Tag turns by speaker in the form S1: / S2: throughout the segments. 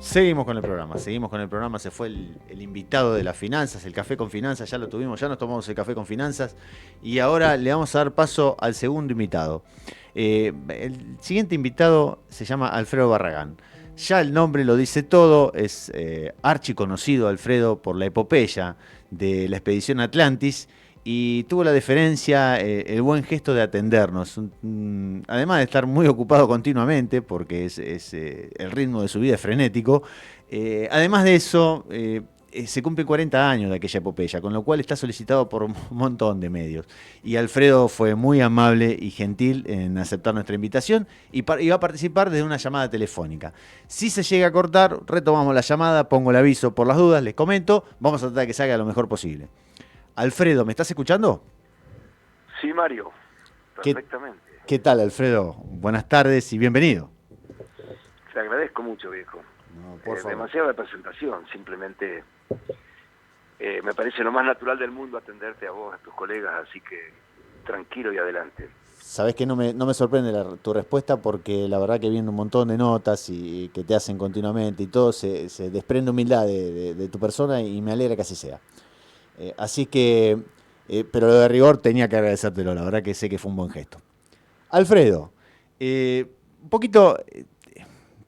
S1: Seguimos con el programa, se fue el invitado de las finanzas, el café con finanzas, ya lo tuvimos, ya nos tomamos el café con finanzas y ahora le vamos a dar paso al segundo invitado. El siguiente invitado se llama Alfredo Barragán. Ya el nombre lo dice todo, es archiconocido Alfredo por la epopeya de la expedición Atlantis y tuvo la deferencia, el buen gesto de atendernos. Además de estar muy ocupado continuamente, porque el ritmo de su vida es frenético, además de eso, se cumplen 40 años de aquella epopeya, con lo cual está solicitado por un montón de medios. Y Alfredo fue muy amable y gentil en aceptar nuestra invitación y va a participar desde una llamada telefónica. Si se llega a cortar, retomamos la llamada, pongo el aviso por las dudas, les comento, vamos a tratar de que salga lo mejor posible. Alfredo, ¿me estás escuchando?
S2: Sí, Mario,
S1: ¿Qué,
S2: perfectamente.
S1: qué tal, Alfredo? Buenas tardes y bienvenido.
S2: Te agradezco mucho, viejo.
S1: No, por favor.
S2: Demasiada presentación, simplemente me parece lo más natural del mundo atenderte a vos, a tus colegas, así que tranquilo y adelante.
S1: Sabés que no me sorprende tu respuesta porque la verdad que viendo un montón de notas y que te hacen continuamente y todo, se desprende humildad de tu persona y me alegra que así sea. Así que, pero lo de rigor tenía que agradecértelo, la verdad que sé que fue un buen gesto. Alfredo, un poquito,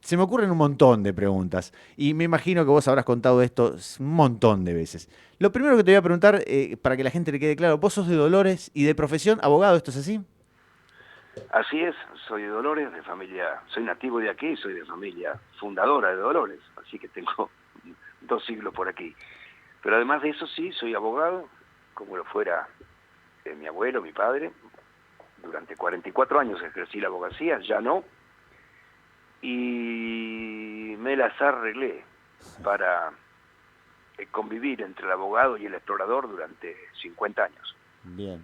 S1: se me ocurren un montón de preguntas y me imagino que vos habrás contado esto un montón de veces. Lo primero que te voy a preguntar, para que la gente le quede claro, vos sos de Dolores y de profesión abogado, ¿esto es así?
S2: Así es, soy de Dolores, de familia, soy nativo de aquí, soy de familia fundadora de Dolores, así que tengo 2 siglos por aquí. Pero además de eso sí, soy abogado, como lo fuera mi abuelo, mi padre. Durante 44 años ejercí la abogacía, ya no, y me las arreglé para convivir entre el abogado y el explorador durante 50 años.
S1: Bien.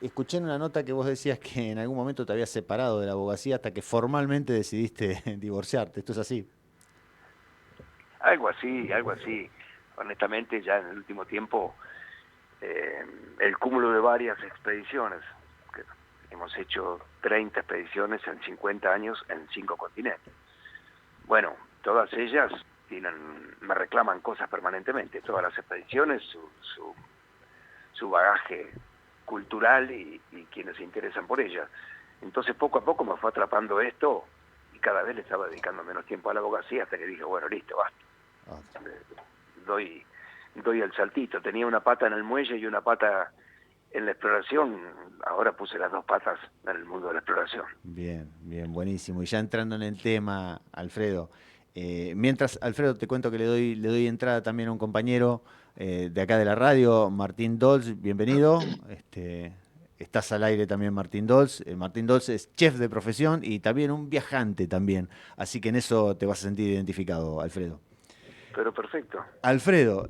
S1: Escuché en una nota que vos decías que en algún momento te habías separado de la abogacía hasta que formalmente decidiste divorciarte. ¿Esto es así?
S2: Algo así, algo así. Honestamente, ya en el último tiempo, eh, el cúmulo de varias expediciones, que hemos hecho 30 expediciones en 50 años en 5 continentes. Bueno, todas ellas me reclaman cosas permanentemente, todas las expediciones, su bagaje cultural y quienes se interesan por ella. Entonces poco a poco me fue atrapando esto y cada vez le estaba dedicando menos tiempo a la abogacía hasta que dije, bueno, listo, basta.
S1: Ah,
S2: Doy, doy el saltito. Tenía una pata en el muelle y una pata en la exploración. Ahora puse las 2 patas en el mundo de la exploración.
S1: bien, bien, buenísimo. Y ya entrando en el tema, Alfredo, mientras, Alfredo, te cuento que le doy entrada también a un compañero de acá de la radio, Martín Dolz, bienvenido. Estás al aire también, Martín Dolz. Martín Dolz es chef de profesión y también un viajante también. Así que en eso te vas a sentir identificado, Alfredo.
S2: Pero perfecto.
S1: Alfredo,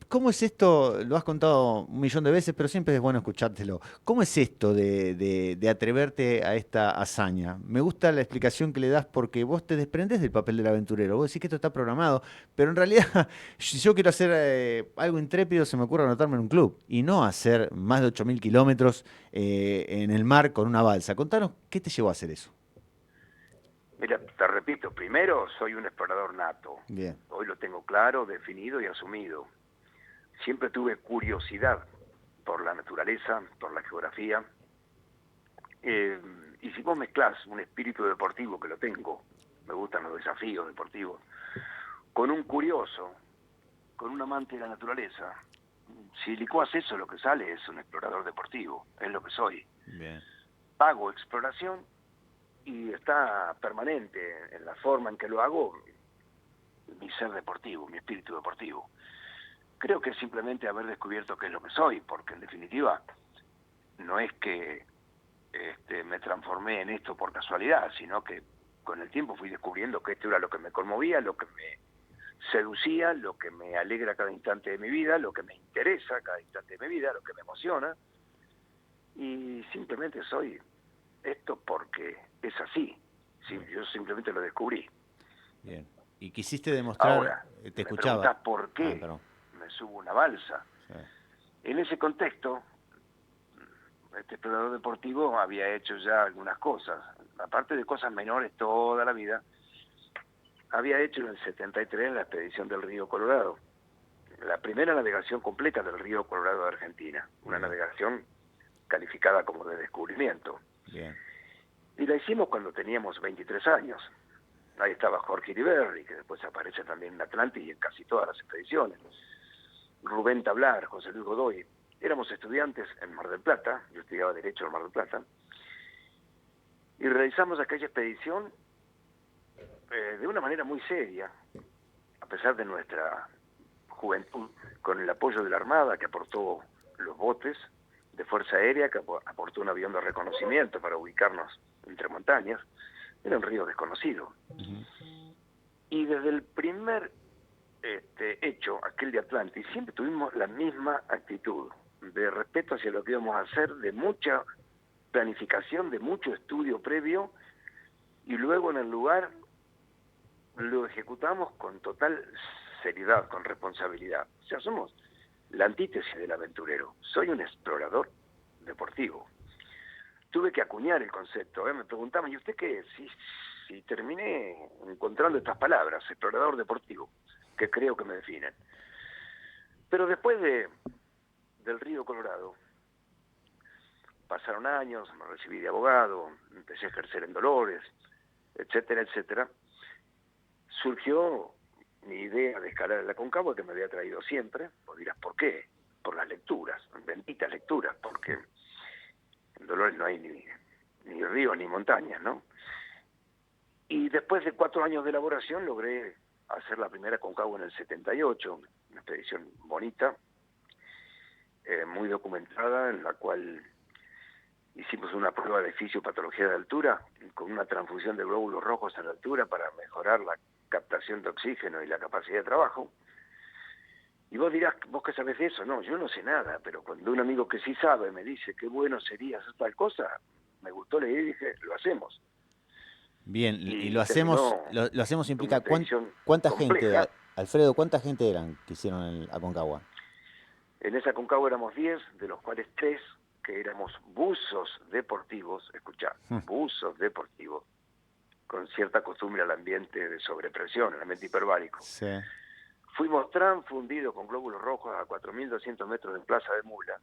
S1: ¿cómo es esto? Lo has contado un millón de veces, pero siempre es bueno escuchártelo. ¿Cómo es esto de atreverte a esta hazaña? Me gusta la explicación que le das porque vos te desprendés del papel del aventurero. Vos decís que esto está programado, pero en realidad, si yo quiero hacer algo intrépido, se me ocurre anotarme en un club y no hacer más de 8.000 kilómetros en el mar con una balsa. Contanos, ¿qué te llevó a hacer eso?
S2: Mira, te repito, primero soy un explorador nato.
S1: Bien,
S2: Hoy lo tengo claro, definido y asumido. Siempre tuve curiosidad por la naturaleza, por la geografía. Eh, y si vos mezclás un espíritu deportivo, que lo tengo, me gustan los desafíos deportivos, con un curioso, con un amante de la naturaleza, si licuás eso, lo que sale es un explorador deportivo, es lo que soy.
S1: bien,
S2: Hago exploración y está permanente en la forma en que lo hago mi ser deportivo, mi espíritu deportivo. Creo que es simplemente haber descubierto qué es lo que soy, porque en definitiva no es que me transformé en esto por casualidad, sino que con el tiempo fui descubriendo que esto era lo que me conmovía, lo que me seducía, lo que me alegra cada instante de mi vida, lo que me interesa cada instante de mi vida, lo que me emociona, y simplemente soy esto porque es así. Sí, yo simplemente lo descubrí.
S1: bien. Y quisiste demostrar,
S2: Ahora,
S1: te
S2: me
S1: escuchaba.
S2: preguntás por
S1: Ah,
S2: qué
S1: perdón.
S2: me subo a una balsa.
S1: Sí.
S2: En ese contexto, este explorador deportivo había hecho ya algunas cosas, aparte de cosas menores toda la vida, había hecho en el 73 la expedición del río Colorado, la primera navegación completa del río Colorado de Argentina, una navegación calificada como de descubrimiento.
S1: Bien.
S2: Y la hicimos cuando teníamos 23 años. Ahí estaba Jorge Iriberri, que después aparece también en Atlantis y en casi todas las expediciones. Rubén Tablar, José Luis Godoy. Éramos estudiantes en Mar del Plata, yo estudiaba Derecho en Mar del Plata, y realizamos aquella expedición de una manera muy seria, a pesar de nuestra juventud, con el apoyo de la Armada, que aportó los botes de Fuerza Aérea, que aportó un avión de reconocimiento para ubicarnos entre montañas. Era un río desconocido. Y desde el primer hecho, aquel de Atlantis, siempre tuvimos la misma actitud de respeto hacia lo que íbamos a hacer, de mucha planificación, de mucho estudio previo, y luego en el lugar lo ejecutamos con total seriedad, con responsabilidad. O sea, somos la antítesis del aventurero. Soy un explorador deportivo. Tuve que acuñar el concepto. Me preguntaban, ¿y usted qué es? Si terminé encontrando estas palabras, explorador deportivo, que creo que me definen. Pero después del río Colorado, pasaron años, me recibí de abogado, empecé a ejercer en Dolores, etcétera, etcétera. Surgió mi idea de escalar el Aconcagua, que me había traído siempre. Vos dirás, ¿por qué? Por las lecturas, benditas lecturas, porque en Dolores no hay ni ríos ni montañas, ¿no? Y después de 4 años de elaboración logré hacer la primera Aconcagua en el 78, una expedición bonita, muy documentada, en la cual hicimos una prueba de fisiopatología de altura, con una transfusión de glóbulos rojos en la altura para mejorar la captación de oxígeno y la capacidad de trabajo. Y vos dirás, ¿vos qué sabés de eso? No, yo no sé nada, pero cuando un amigo que sí sabe me dice qué bueno sería hacer tal cosa, me gustó leer y dije, lo hacemos.
S1: Bien, y lo hacemos,
S2: terminó
S1: lo hacemos
S2: en una
S1: implica
S2: expedición
S1: cuánta gente,
S2: compleja.
S1: Alfredo, cuánta gente eran que hicieron el Aconcagua.
S2: En esa Aconcagua éramos 10, de los cuales 3 que éramos buzos deportivos, escuchá, buzos deportivos, con cierta costumbre al ambiente de sobrepresión, al ambiente hiperbárico.
S1: Sí.
S2: Fuimos transfundidos con glóbulos rojos a 4.200 metros en Plaza de Mula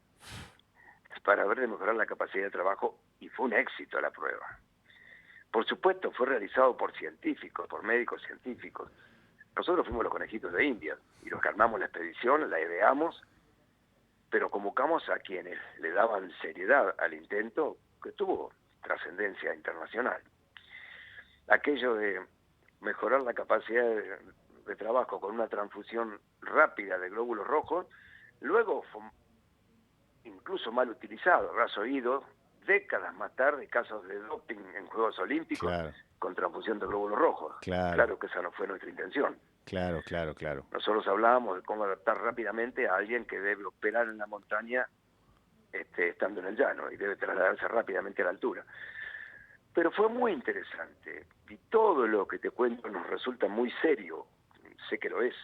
S2: para ver de mejorar la capacidad de trabajo, y fue un éxito la prueba. Por supuesto, fue realizado por científicos, por médicos científicos. Nosotros fuimos los conejitos de India y los que armamos la expedición, la ideamos, pero convocamos a quienes le daban seriedad al intento, que tuvo trascendencia internacional. Aquello de mejorar la capacidad de trabajo con una transfusión rápida de glóbulos rojos, luego fue incluso mal utilizado, habrás oído décadas más tarde casos de doping en Juegos Olímpicos,
S1: Claro,
S2: con transfusión de glóbulos rojos.
S1: claro,
S2: Que esa no fue nuestra intención.
S1: claro, claro, claro.
S2: Nosotros hablábamos de cómo adaptar rápidamente a alguien que debe operar en la montaña estando en el llano y debe trasladarse rápidamente a la altura. Pero fue muy interesante y todo lo que te cuento nos resulta muy serio, sé que lo es.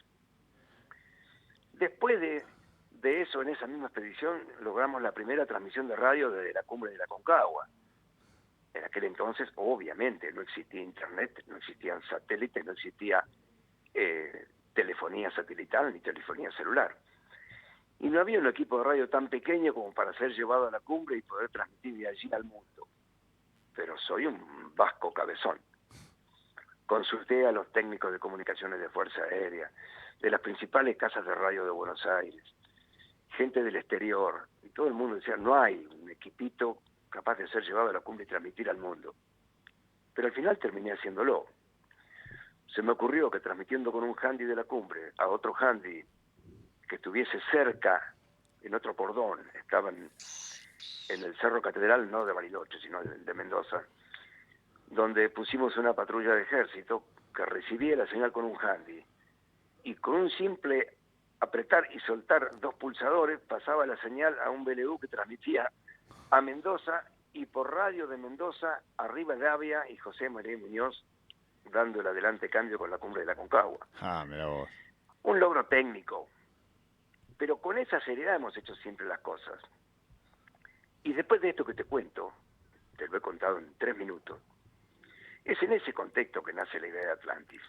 S2: Después de eso, en esa misma expedición, logramos la primera transmisión de radio desde la cumbre de la Aconcagua. En aquel entonces, obviamente, no existía internet, no existían satélites, no existía telefonía satelital ni telefonía celular. Y no había un equipo de radio tan pequeño como para ser llevado a la cumbre y poder transmitir de allí al mundo. Pero soy un vasco cabezón. Consulté a los técnicos de comunicaciones de Fuerza Aérea, de las principales casas de radio de Buenos Aires, gente del exterior, y todo el mundo decía, no hay un equipito capaz de ser llevado a la cumbre y transmitir al mundo. Pero al final terminé haciéndolo. Se me ocurrió que transmitiendo con un handy de la cumbre a otro handy que estuviese cerca, en otro cordón, estaban en el Cerro Catedral, no de Bariloche, sino de Mendoza, donde pusimos una patrulla de ejército que recibía la señal con un handy, y con un simple apretar y soltar 2 pulsadores pasaba la señal a un BLU que transmitía a Mendoza, y por radio de Mendoza a Rivadavia y José María Muñoz, dando el adelante cambio con la cumbre de la Aconcagua.
S1: Mirá vos.
S2: Un logro técnico, pero con esa seriedad hemos hecho siempre las cosas. Y después de esto que te cuento, te lo he contado en 3 minutos, es en ese contexto que nace la idea de Atlantis.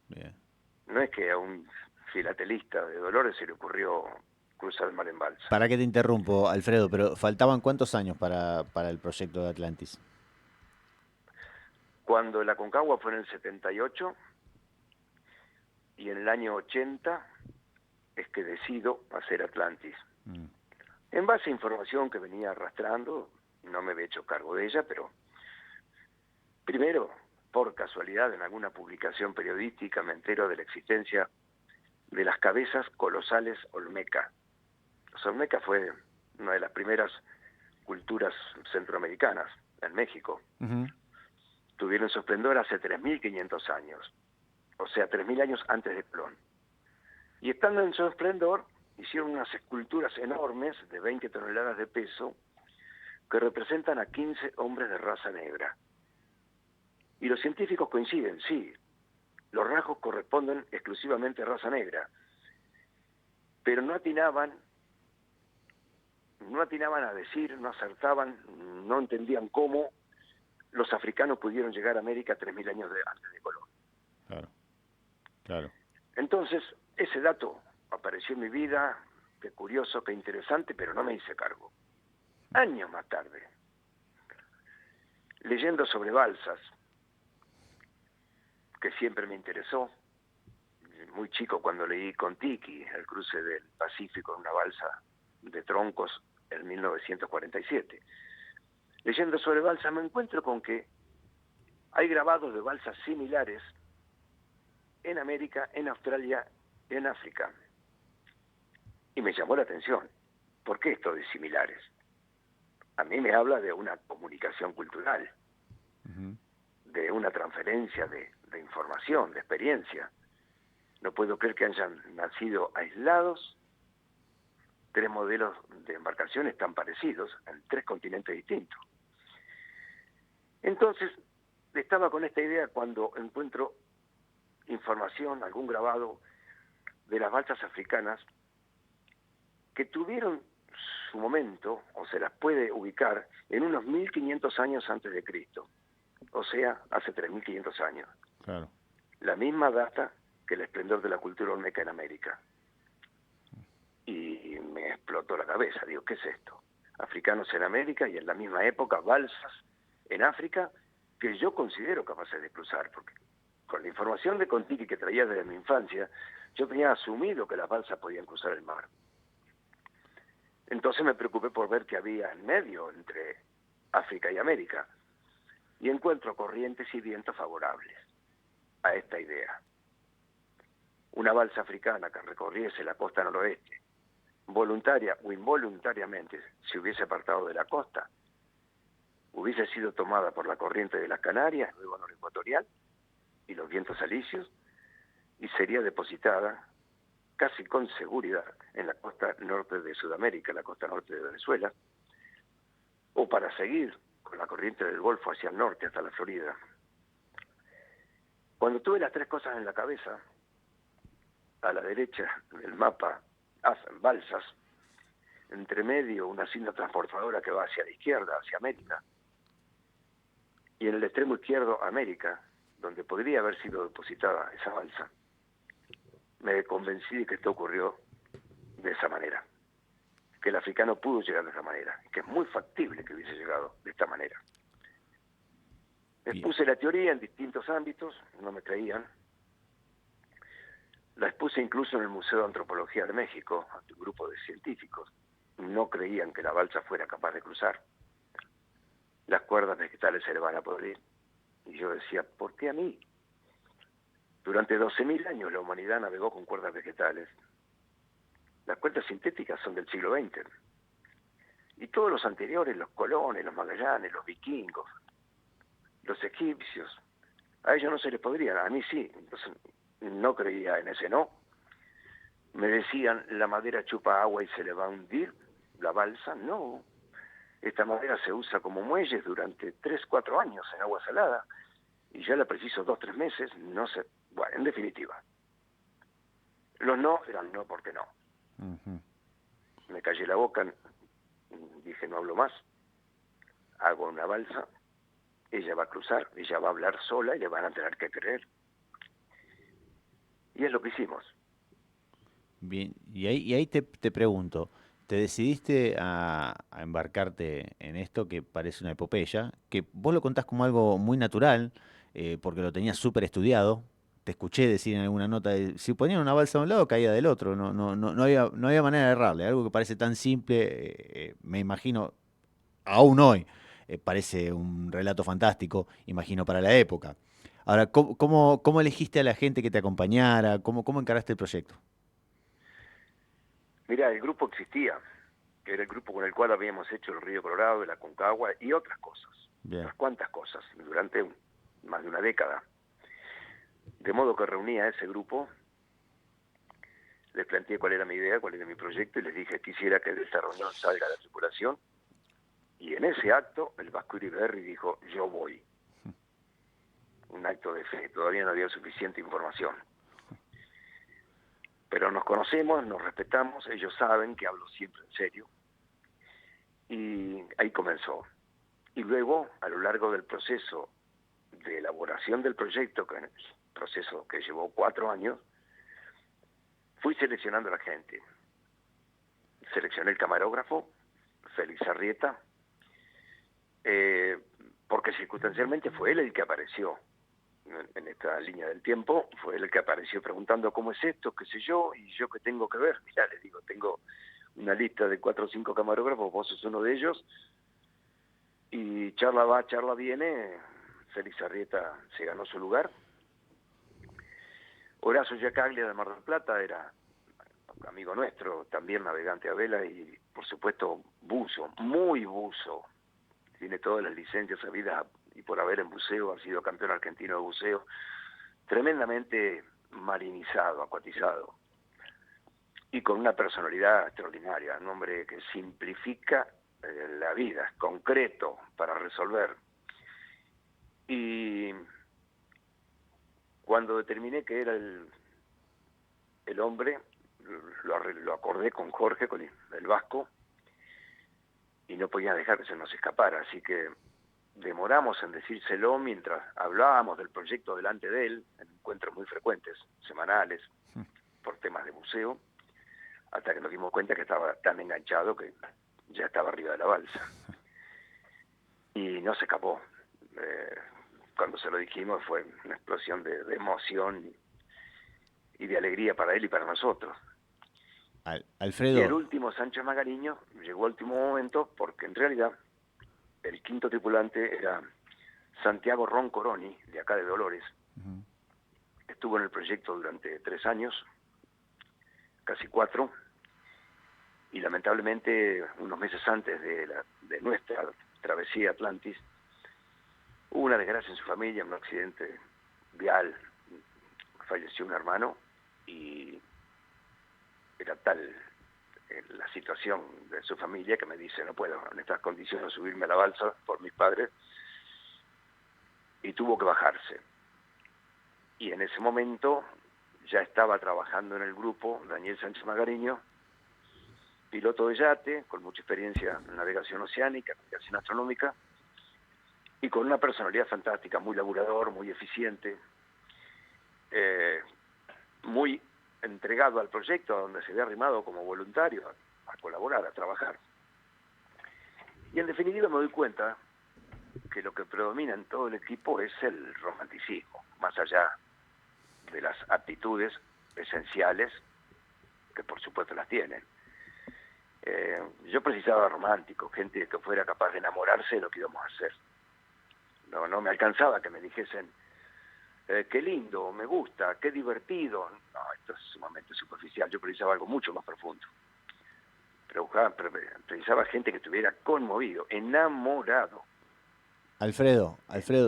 S1: Bien.
S2: No es que a un filatelista de Dolores se le ocurrió cruzar el mar en balsa.
S1: ¿Para qué te interrumpo, Alfredo? Pero faltaban cuántos años para el proyecto de Atlantis.
S2: Cuando la Concagua fue en el 78 y en el año 80 es que decido hacer Atlantis.
S1: Mm.
S2: En base a información que venía arrastrando, no me había hecho cargo de ella, pero primero, por casualidad, en alguna publicación periodística me entero de la existencia de las cabezas colosales Olmeca. Los Olmeca fue una de las primeras culturas centroamericanas en México.
S1: Ujú.
S2: Tuvieron su esplendor hace 3.500 años, o sea, 3.000 años antes de Colón. Y estando en su esplendor, hicieron unas esculturas enormes de 20 toneladas de peso que representan a 15 hombres de raza negra. Y los científicos coinciden, sí, los rasgos corresponden exclusivamente a raza negra, pero no atinaban a decir, no acertaban, no entendían cómo los africanos pudieron llegar a América 3.000 años antes de Colón.
S1: Claro, claro.
S2: Entonces, ese dato apareció en mi vida, qué curioso, qué interesante, pero no me hice cargo. Años más tarde, leyendo sobre balsas, que siempre me interesó, muy chico cuando leí Kon-Tiki, el cruce del Pacífico en una balsa de troncos en 1947. Leyendo sobre balsas me encuentro con que hay grabados de balsas similares en América, en Australia, en África. Y me llamó la atención. ¿Por qué esto de similares? A mí me habla de una comunicación cultural,
S1: Ujú.
S2: de una transferencia de información, de experiencia. No puedo creer que hayan nacido aislados tres modelos de embarcaciones tan parecidos en tres continentes distintos. Entonces, estaba con esta idea cuando encuentro información, algún grabado de las balsas africanas que tuvieron su momento, o se las puede ubicar, en unos 1.500 años antes de Cristo, o sea, hace 3.500 años.
S1: Claro.
S2: La misma data que el esplendor de la cultura olmeca en América. Y me explotó la cabeza, digo, ¿qué es esto? Africanos en América y en la misma época balsas en África que yo considero capaces de cruzar, porque con la información de Kon-Tiki que traía desde mi infancia, yo tenía asumido que las balsas podían cruzar el mar. Entonces me preocupé por ver qué había en medio entre África y América, y encuentro corrientes y vientos favorables a esta idea. Una balsa africana que recorriese la costa noroeste, voluntaria o involuntariamente, si hubiese apartado de la costa, hubiese sido tomada por la corriente de las Canarias, luego norecuatorial, y los vientos alisios, y sería depositada casi con seguridad en la costa norte de Sudamérica, la costa norte de Venezuela, o para seguir con la corriente del Golfo hacia el norte, hasta la Florida. Cuando tuve las tres cosas en la cabeza, a la derecha del mapa, balsas, entre medio una cinta transportadora que va hacia la izquierda, hacia América, y en el extremo izquierdo América, donde podría haber sido depositada esa balsa, me convencí de que esto ocurrió de esa manera, que el africano pudo llegar de esa manera, que es muy factible que hubiese llegado de esta manera.
S1: Bien.
S2: Expuse la teoría en distintos ámbitos, no me creían. La expuse incluso en el Museo de Antropología de México, ante un grupo de científicos. No creían que la balsa fuera capaz de cruzar. Las cuerdas vegetales se le van a podrir. Y yo decía, ¿por qué a mí? Durante 12.000 años la humanidad navegó con cuerdas vegetales. Las cuerdas sintéticas son del siglo XX. Y todos los anteriores, los Colones, los Magallanes, los vikingos, los egipcios, a ellos no se les podría, a mí sí. Entonces no creía en ese no. Me decían, la madera chupa agua y se le va a hundir, la balsa, no. Esta madera se usa como muelles durante 3, 4 años en agua salada, y ya la preciso 2, 3 meses, no sé. Bueno, en definitiva, los no eran no porque no.
S1: Ujú.
S2: Me callé la boca, dije no hablo más, hago una balsa, ella va a cruzar, ella va a hablar sola y le van a tener que creer. Y es lo que hicimos.
S1: Bien, y ahí te pregunto, ¿te decidiste a embarcarte en esto que parece una epopeya? Que vos lo contás como algo muy natural, porque lo tenías súper estudiado. Te escuché decir en alguna nota, si ponían una balsa de un lado, caía del otro. No había manera de errarle. Algo que parece tan simple, me imagino, aún hoy, parece un relato fantástico, imagino, para la época. Ahora, ¿cómo elegiste a la gente que te acompañara? ¿Cómo encaraste el proyecto?
S2: Mira, el grupo existía, que era el grupo con el cual habíamos hecho el Río Colorado, el Aconcagua y otras cosas,
S1: Bien.
S2: unas cuantas cosas, durante más de una década. De modo que reuní a ese grupo, les planteé cuál era mi idea, cuál era mi proyecto, y les dije quisiera que de esta reunión salga la tripulación. Y en ese acto, el Vasco Iriberri dijo, yo voy. Un acto de fe, todavía no había suficiente información. Pero nos conocemos, nos respetamos, ellos saben que hablo siempre en serio. Y ahí comenzó. Y luego, a lo largo del proceso de elaboración del proyecto, que es un proceso que llevó 4 años, fui seleccionando a la gente. Seleccioné el camarógrafo, Félix Arrieta, porque circunstancialmente fue él el que apareció en esta línea del tiempo, fue él el que apareció preguntando cómo es esto, qué sé yo, y yo qué tengo que ver. Mirá, le digo, tengo una lista de 4 o 5 camarógrafos, vos sos uno de ellos, y charla va, charla viene, Félix Arrieta se ganó su lugar. Horacio Giacaglia de Mar del Plata era amigo nuestro, también navegante a vela y por supuesto buzo, muy buzo, tiene todas las licencias habidas y por haber en buceo, ha sido campeón argentino de buceo, tremendamente marinizado, acuatizado y con una personalidad extraordinaria, un hombre que simplifica la vida, es concreto para resolver. Y cuando determiné que era el hombre, lo acordé con Jorge, con el Vasco, y no podía dejar que se nos escapara, así que demoramos en decírselo mientras hablábamos del proyecto delante de él, en encuentros muy frecuentes, semanales, por temas de buceo, hasta que nos dimos cuenta que estaba tan enganchado que ya estaba arriba de la balsa. Y no se escapó. Cuando se lo dijimos fue una explosión de emoción y de alegría para él y para nosotros. Y el
S1: Alfredo,
S2: último, Sánchez Magariño, llegó al último momento porque en realidad el quinto tripulante era Santiago Roncoroni, de acá de Dolores. Estuvo en el proyecto durante 3 años, casi 4, y lamentablemente unos meses antes de nuestra travesía Atlantis, hubo una desgracia en su familia, un accidente vial, falleció un hermano y era tal la situación de su familia que me dice no puedo en estas condiciones subirme a la balsa por mis padres, y tuvo que bajarse. Y en ese momento ya estaba trabajando en el grupo Daniel Sánchez Magariño, piloto de yate, con mucha experiencia en navegación oceánica, navegación astronómica, y con una personalidad fantástica, muy laburador, muy eficiente, muy entregado al proyecto, a donde se había arrimado como voluntario a colaborar, a trabajar. Y en definitiva me doy cuenta que lo que predomina en todo el equipo es el romanticismo, más allá de las aptitudes esenciales, que por supuesto las tienen. Yo precisaba romántico, gente que fuera capaz de enamorarse de lo que íbamos a hacer. No me alcanzaba que me dijesen, qué lindo, me gusta, qué divertido. No, esto es sumamente superficial, yo precisaba algo mucho más profundo. Precisaba gente que estuviera conmovido, enamorado.
S1: Alfredo,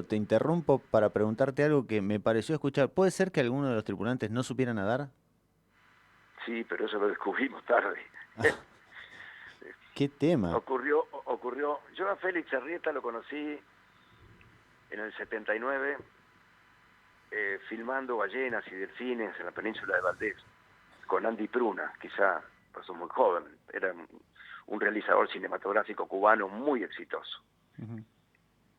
S1: te interrumpo para preguntarte algo que me pareció escuchar. ¿Puede ser que alguno de los tripulantes no supiera nadar?
S2: Sí, pero eso lo descubrimos tarde.
S1: ¿Qué tema?
S2: Ocurrió, yo a Félix Arrieta lo conocí en el 79, filmando ballenas y delfines en la península de Valdés, con Andy Pruna, quizá, pues muy joven, era un realizador cinematográfico cubano muy exitoso.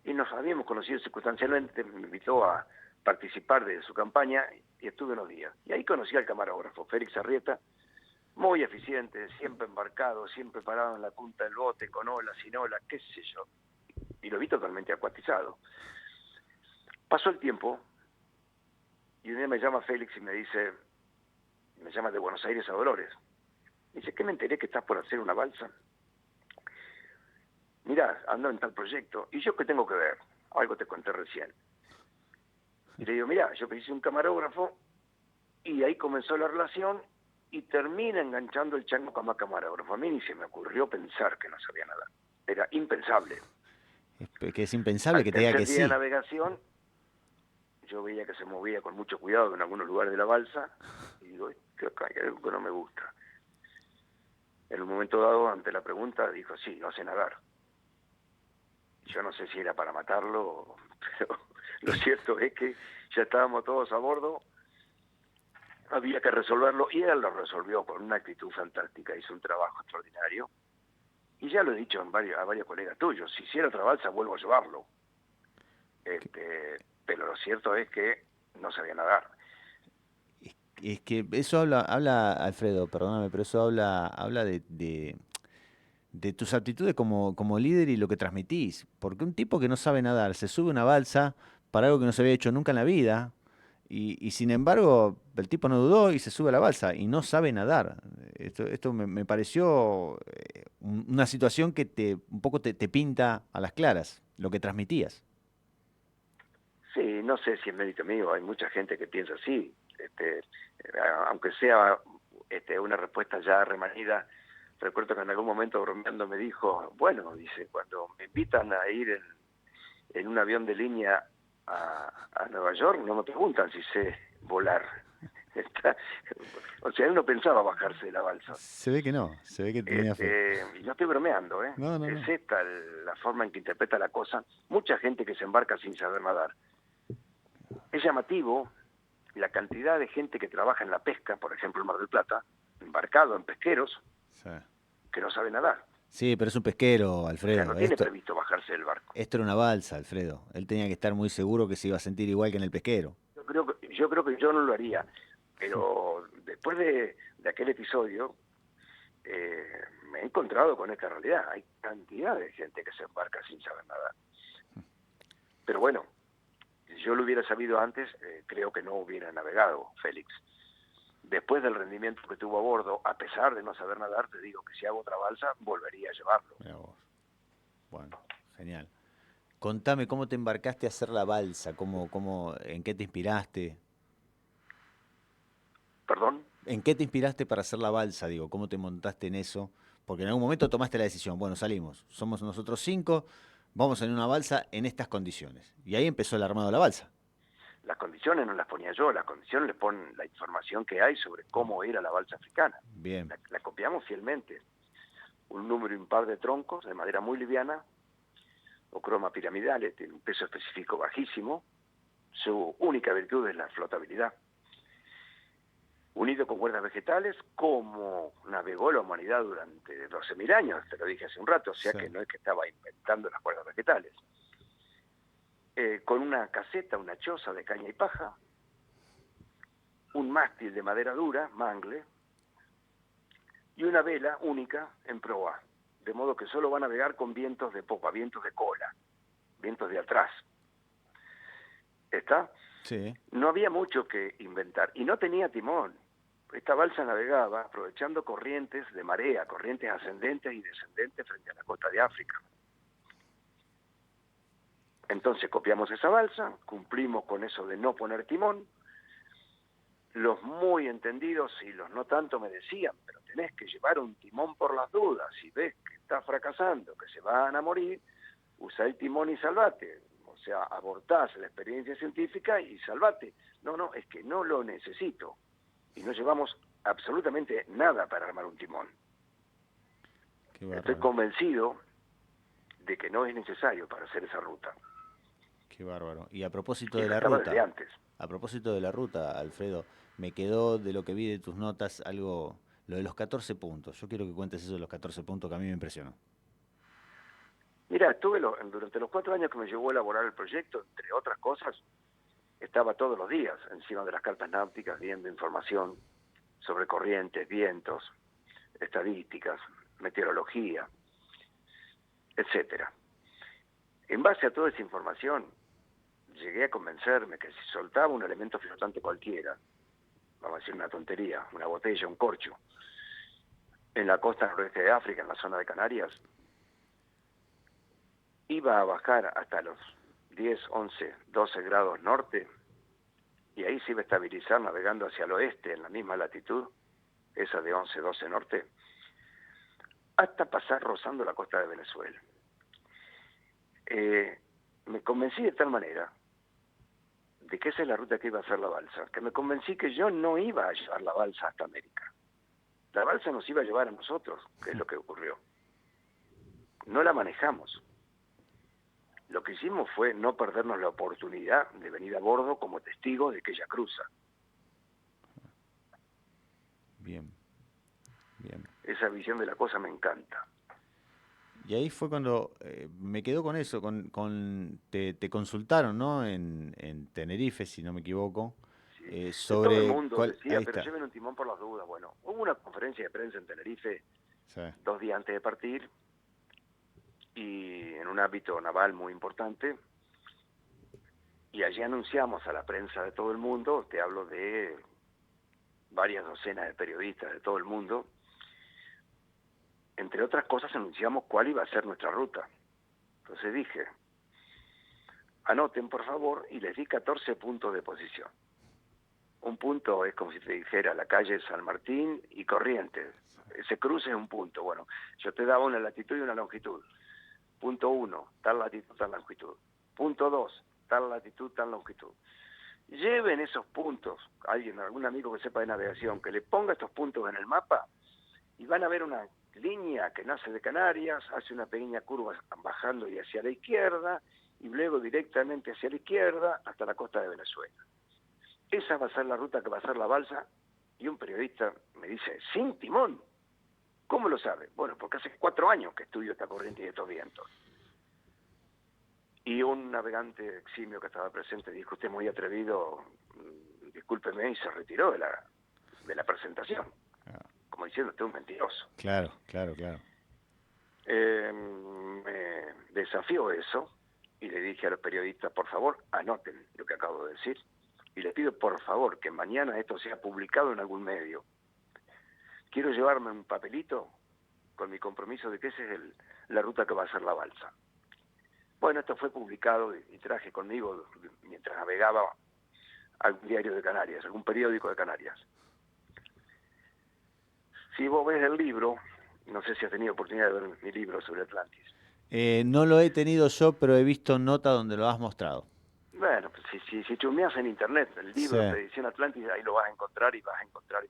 S2: Y nos habíamos conocido circunstancialmente, me invitó a participar de su campaña y estuve unos días. Y ahí conocí al camarógrafo, Félix Arrieta, muy eficiente, siempre embarcado, siempre parado en la punta del bote, con olas, sin olas, qué sé yo. Y lo vi totalmente acuatizado. Pasó el tiempo y un día me llama Félix y me dice, me llama de Buenos Aires a Dolores. Me dice, ¿qué me enteré que estás por hacer una balsa? Mirá, ando en tal proyecto. ¿Y yo qué tengo que ver? Algo te conté recién. Y le digo, mirá, yo hice un camarógrafo y ahí comenzó la relación y termina enganchando el chango como camarógrafo. A mí ni se me ocurrió pensar que no sabía nadar. Era impensable.
S1: Que es impensable
S2: Al
S1: que te diga
S2: tercer
S1: que
S2: día de
S1: sí.
S2: navegación, yo veía que se movía con mucho cuidado en algunos lugares de la balsa y digo, creo que hay algo que no me gusta. En un momento dado, ante la pregunta, dijo, sí, no sé nadar. Yo no sé si era para matarlo, pero lo cierto es que ya estábamos todos a bordo, había que resolverlo y él lo resolvió con una actitud fantástica, hizo un trabajo extraordinario. Y ya lo he dicho a varios colegas tuyos, si hiciera otra balsa vuelvo a llevarlo. Pero lo cierto es que no sabía nadar.
S1: Es que eso habla, Alfredo, perdóname, pero eso habla de tus aptitudes como líder y lo que transmitís. Porque un tipo que no sabe nadar se sube a una balsa para algo que no se había hecho nunca en la vida, y sin embargo el tipo no dudó y se sube a la balsa y no sabe nadar. Esto me pareció una situación que un poco te pinta a las claras, lo que transmitías.
S2: Sí, no sé si es mérito mío, hay mucha gente que piensa así, aunque sea una respuesta ya remanida. Recuerdo que en algún momento bromeando me dijo, bueno, dice, cuando me invitan a ir en un avión de línea a Nueva York, no me preguntan si sé volar. O sea, él no pensaba bajarse de la balsa.
S1: Se ve que no, se ve que tenía fe.
S2: Y no estoy bromeando, ¿eh?
S1: No, no,
S2: Es
S1: no.
S2: esta la forma en que interpreta la cosa. Mucha gente que se embarca sin saber nadar. Es llamativo la cantidad de gente que trabaja en la pesca, por ejemplo en Mar del Plata, embarcado en pesqueros,
S1: Sí.
S2: que no sabe nadar.
S1: Sí, pero es un pesquero,
S2: O sea,
S1: Alfredo.
S2: no tiene previsto bajarse del barco.
S1: Esto era una balsa, Alfredo. Él tenía que estar muy seguro que se iba a sentir igual que en el pesquero.
S2: Yo creo que yo no lo haría, pero después de aquel episodio me he encontrado con esta realidad. Hay cantidad de gente que se embarca sin saber nadar. Pero bueno, si yo lo hubiera sabido antes, creo que no hubiera navegado, Félix. Después del rendimiento que tuvo a bordo, a pesar de no saber nadar, te digo que si hago otra balsa, volvería a llevarlo.
S1: Mirá vos. Bueno, genial. Contame cómo te embarcaste a hacer la balsa, en qué te inspiraste.
S2: ¿Perdón?
S1: ¿En qué te inspiraste para hacer la balsa? Digo, ¿cómo te montaste en eso? Porque en algún momento tomaste la decisión, bueno, salimos, somos nosotros 5, vamos en una balsa en estas condiciones. Y ahí empezó el armado de la balsa.
S2: Las condiciones no las ponía yo, las condiciones les ponen la información que hay sobre cómo era la balsa africana.
S1: Bien,
S2: La copiamos fielmente. Un número impar de troncos de madera muy liviana, o croma piramidales, tiene un peso específico bajísimo. Su única virtud es la flotabilidad. Unido con cuerdas vegetales, como navegó la humanidad durante 12.000 años, te lo dije hace un rato, o sea
S1: sí,
S2: que no es que estaba inventando las cuerdas vegetales. Con una caseta, una choza de caña y paja, un mástil de madera dura, mangle, y una vela única en proa, de modo que solo va a navegar con vientos de popa, vientos de cola, vientos de atrás. ¿Está?
S1: sí.
S2: No había mucho que inventar, y no tenía timón. Esta balsa navegaba aprovechando corrientes de marea, corrientes ascendentes y descendentes frente a la costa de África. Entonces copiamos esa balsa, cumplimos con eso de no poner timón. Los muy entendidos y los no tanto me decían, pero tenés que llevar un timón por las dudas. Si ves que está fracasando, que se van a morir, usa el timón y salvate. O sea, abortás la experiencia científica y salvate. No, es que no lo necesito. Y no llevamos absolutamente nada para armar un timón.
S1: Qué
S2: Estoy
S1: bárbaro,
S2: convencido de que no es necesario para hacer esa ruta.
S1: qué bárbaro. Y a propósito
S2: Y
S1: de
S2: lo
S1: la
S2: estaba desde
S1: ruta,
S2: antes.
S1: Alfredo, me quedó de lo que vi de tus notas algo, lo de los 14 puntos. Yo quiero que cuentes eso de los 14 puntos que a mí me impresionó.
S2: Mira, durante los 4 años que me llevó a elaborar el proyecto, entre otras cosas, estaba todos los días encima de las cartas náuticas viendo información sobre corrientes, vientos, estadísticas, meteorología, etcétera. En base a toda esa información, llegué a convencerme que si soltaba un elemento flotante cualquiera, vamos a decir una tontería, una botella, un corcho, en la costa noroeste de África, en la zona de Canarias, iba a bajar hasta los 10, 11, 12 grados norte, y ahí se iba a estabilizar navegando hacia el oeste, en la misma latitud, esa de 11, 12 norte, hasta pasar rozando la costa de Venezuela. Me convencí de tal manera de que esa es la ruta que iba a hacer la balsa, que me convencí que yo no iba a llevar la balsa hasta América. La balsa nos iba a llevar a nosotros, que es lo que ocurrió. No la manejamos. Lo que hicimos fue no perdernos la oportunidad de venir a bordo como testigos de que ella cruza.
S1: Bien, bien.
S2: Esa visión de la cosa me encanta.
S1: Y ahí fue cuando me quedo con eso, te consultaron, ¿no? En Tenerife, si no me equivoco,
S2: Sí. Todo el
S1: sobre
S2: mundo
S1: cuál...
S2: decía,
S1: Ahí
S2: pero
S1: está.
S2: lleven un timón por las dudas. Bueno, hubo una conferencia de prensa en Tenerife
S1: Sí.
S2: 2 días antes de partir, y en un ámbito naval muy importante, y allí anunciamos a la prensa de todo el mundo, te hablo de varias docenas de periodistas de todo el mundo, entre otras cosas anunciamos cuál iba a ser nuestra ruta. Entonces dije, anoten por favor, y les di 14 puntos de posición. Un punto es como si te dijera la calle San Martín y Corrientes. Ese cruce es un punto. Bueno, yo te daba una latitud y una longitud. Punto 1, tal latitud, tal longitud. Punto 2, tal latitud, tal longitud. Lleven esos puntos, algún amigo que sepa de navegación, que le ponga estos puntos en el mapa, y van a ver una línea que nace de Canarias, hace una pequeña curva bajando y hacia la izquierda, y luego directamente hacia la izquierda hasta la costa de Venezuela. Esa va a ser la ruta que va a hacer la balsa. Y un periodista me dice, ¿sin timón? ¿Cómo lo sabe? Bueno, porque hace 4 años que estudio esta corriente y estos vientos. Y un navegante eximio que estaba presente dijo, usted es muy atrevido, discúlpeme, y se retiró de la presentación, como diciendo, usted es un mentiroso.
S1: Claro, claro, claro.
S2: Me desafió eso, y le dije a los periodistas, por favor, anoten lo que acabo de decir, y les pido por favor que mañana esto sea publicado en algún medio. Quiero llevarme un papelito con mi compromiso de que esa es la ruta que va a hacer la balsa. Bueno, esto fue publicado y traje conmigo, mientras navegaba, algún diario de Canarias, algún periódico de Canarias. Si vos ves el libro, no sé si has tenido oportunidad de ver mi libro sobre Atlantis.
S1: No lo he tenido yo, pero he visto nota donde lo has mostrado.
S2: Bueno, pues si chusmeas en internet el
S1: Sí,
S2: libro Expedición Atlantis, ahí lo vas a encontrar, y vas a encontrar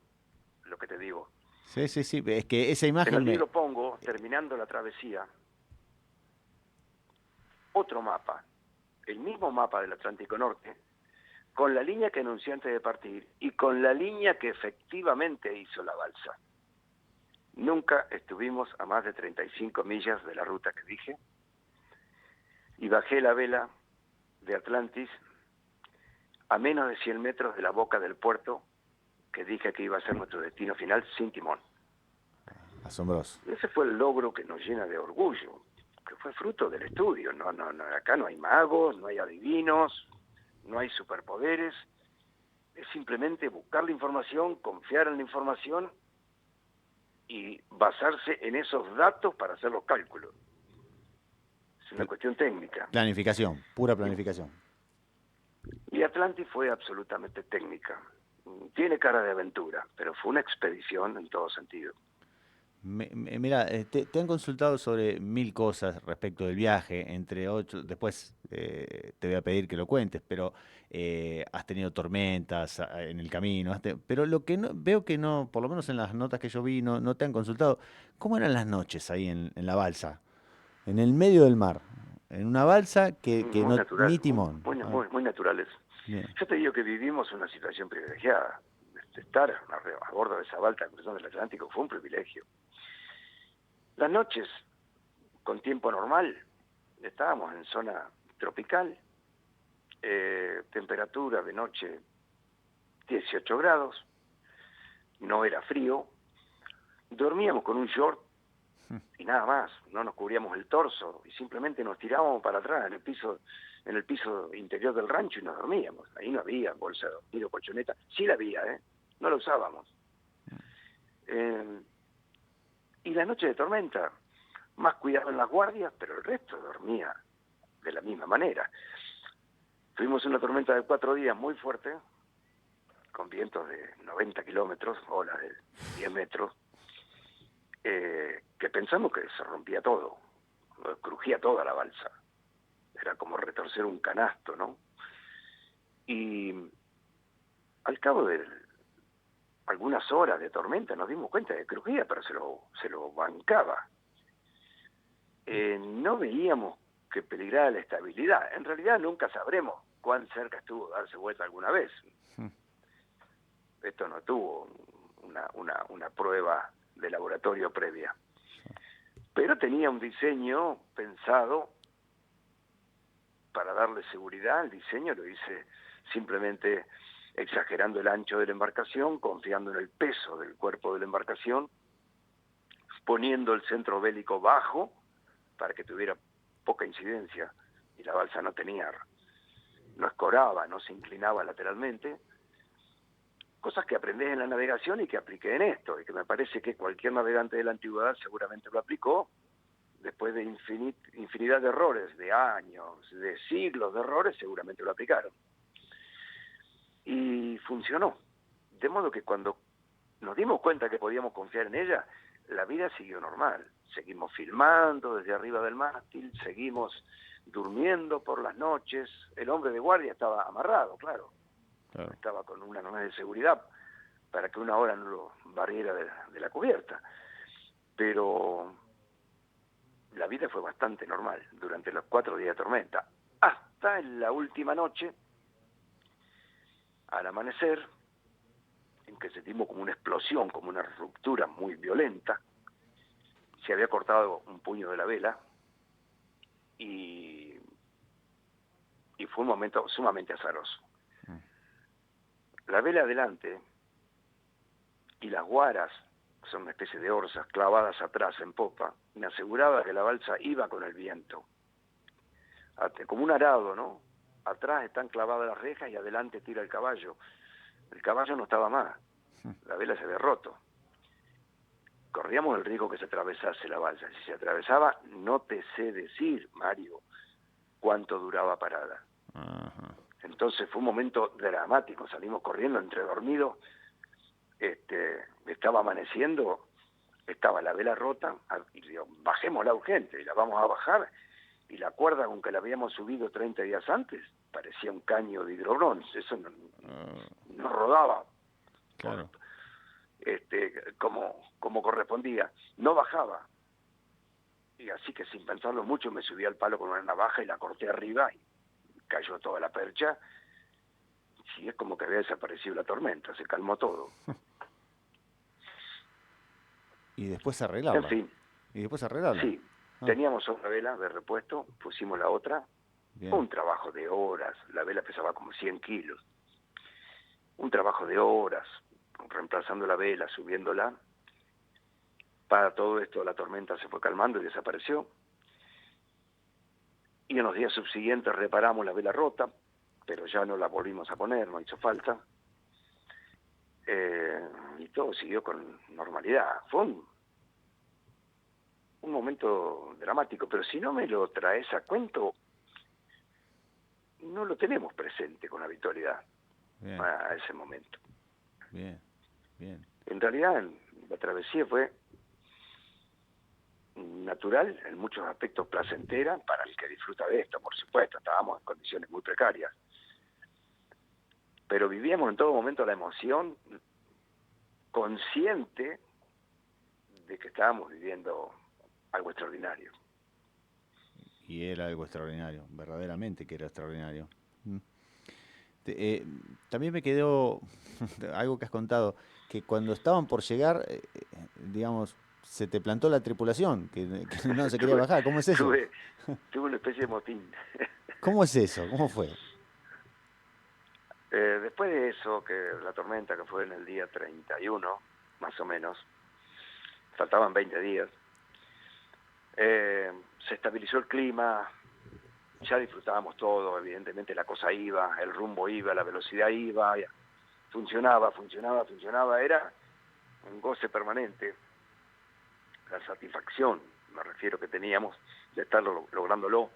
S2: lo que te digo.
S1: sí, sí, sí. Es que esa
S2: En
S1: imagen
S2: el
S1: me...
S2: libro pongo, terminando la travesía, otro mapa, el mismo mapa del Atlántico Norte, con la línea que anuncié antes de partir y con la línea que efectivamente hizo la balsa. Nunca estuvimos a más de 35 millas de la ruta que dije, y bajé la vela de Atlantis a menos de 100 metros de la boca del puerto que dije que iba a ser nuestro destino final, sin timón.
S1: Asombroso.
S2: Ese fue el logro que nos llena de orgullo, que fue fruto del estudio. No, acá no hay magos, no hay adivinos, no hay superpoderes. Es simplemente buscar la información, confiar en la información y basarse en esos datos para hacer los cálculos. Es una cuestión técnica.
S1: Planificación, pura planificación.
S2: Y Atlantis fue absolutamente técnica. Tiene cara de aventura, pero fue una expedición en todo sentido.
S1: Mira, te han consultado sobre 1000 cosas respecto del viaje, entre ocho, después te voy a pedir que lo cuentes, pero has tenido tormentas en el camino, pero lo que no, veo que no, por lo menos en las notas que yo vi, no te han consultado, ¿cómo eran las noches ahí en la balsa? En el medio del mar, en una balsa que
S2: Muy
S1: no,
S2: natural,
S1: ni timón.
S2: muy naturales.
S1: Bien.
S2: Yo te digo que vivimos una situación privilegiada. Estar a bordo de esa balsa cruzando el Atlántico fue un privilegio. Las noches, con tiempo normal, estábamos en zona tropical, temperatura de noche 18 grados, no era frío, dormíamos con un short y nada más, no nos cubríamos el torso y simplemente nos tirábamos para atrás en el piso interior del rancho y nos dormíamos. Ahí no había bolsa de dormir o colchoneta, sí la había, no la usábamos. Y la noche de tormenta, más cuidado en las guardias, pero el resto dormía de la misma manera. Tuvimos una tormenta de 4 días muy fuerte, con vientos de 90 kilómetros, olas de 10 metros, que pensamos que se rompía todo, crujía toda la balsa. Era como retorcer un canasto, ¿no? Y al cabo de algunas horas de tormenta nos dimos cuenta de que crujía, pero se lo bancaba. No veíamos que peligrara la estabilidad. En realidad nunca sabremos cuán cerca estuvo de darse vuelta alguna vez. Esto no tuvo una prueba de laboratorio previa. Pero tenía un diseño pensado para darle seguridad. El diseño lo hice simplemente exagerando el ancho de la embarcación, confiando en el peso del cuerpo de la embarcación, poniendo el centro bélico bajo para que tuviera poca incidencia y la balsa no escoraba, no se inclinaba lateralmente. Cosas que aprendés en la navegación y que apliqué en esto, y que me parece que cualquier navegante de la antigüedad seguramente lo aplicó, después de infinidad de errores, de años, de siglos de errores, seguramente lo aplicaron. Y funcionó. De modo que cuando nos dimos cuenta que podíamos confiar en ella, la vida siguió normal. Seguimos filmando desde arriba del mástil, seguimos durmiendo por las noches. El hombre de guardia estaba amarrado, claro. Estaba con una arnés de seguridad para que una hora no lo barriera de la cubierta. Pero la vida fue bastante normal durante los 4 días de tormenta. Hasta en la última noche, al amanecer, en que sentimos como una explosión, como una ruptura muy violenta. Se había cortado un puño de la vela y fue un momento sumamente azaroso. La vela adelante y las guaras, que son una especie de orzas clavadas atrás en popa, me aseguraba que la balsa iba con el viento. Como un arado, ¿no? Atrás están clavadas las rejas y adelante tira el caballo. El caballo no estaba más, la vela se había roto. Corríamos el riesgo que se atravesase la balsa. Si se atravesaba, no te sé decir, Mario, cuánto duraba parada. Ajá. Entonces fue un momento dramático, salimos corriendo entre dormidos, estaba amaneciendo, estaba la vela rota, y digo, bajémosla urgente, y la vamos a bajar, y la cuerda con que la habíamos subido 30 días antes, parecía un caño de hidrobronce, eso no rodaba. Claro. Como correspondía, no bajaba. Y así que sin pensarlo mucho me subí al palo con una navaja y la corté arriba y cayó toda la percha. Sí, es como que había desaparecido la tormenta, se calmó todo.
S1: Y después se arreglaba.
S2: En fin.
S1: Y después se arreglaba.
S2: Sí, teníamos otra vela de repuesto, pusimos la otra. Bien. Un trabajo de horas, la vela pesaba como 100 kilos. Un trabajo de horas, reemplazando la vela, subiéndola. Para todo esto la tormenta se fue calmando y desapareció. Y en los días subsiguientes reparamos la vela rota, pero ya no la volvimos a poner, no hizo falta. Y todo siguió con normalidad. Fue un momento dramático, pero si no me lo traes a cuento, no lo tenemos presente con habitualidad. Bien. A ese momento.
S1: Bien, bien.
S2: En realidad la travesía fue natural, en muchos aspectos placentera, para el que disfruta de esto, por supuesto, estábamos en condiciones muy precarias. Pero vivíamos en todo momento la emoción, consciente de que estábamos viviendo algo extraordinario.
S1: Y era algo extraordinario, verdaderamente que era extraordinario. También me quedó algo que has contado, que cuando estaban por llegar, digamos, se te plantó la tripulación, que no se quería bajar. ¿Cómo es eso?
S2: Tuve una especie de motín.
S1: ¿Cómo es eso? ¿Cómo fue?
S2: Después de eso, que la tormenta que fue en el día 31, más o menos, faltaban 20 días, se estabilizó el clima, ya disfrutábamos todo, evidentemente la cosa iba, el rumbo iba, la velocidad iba, funcionaba, era un goce permanente, la satisfacción, me refiero, que teníamos de estar lográndolo.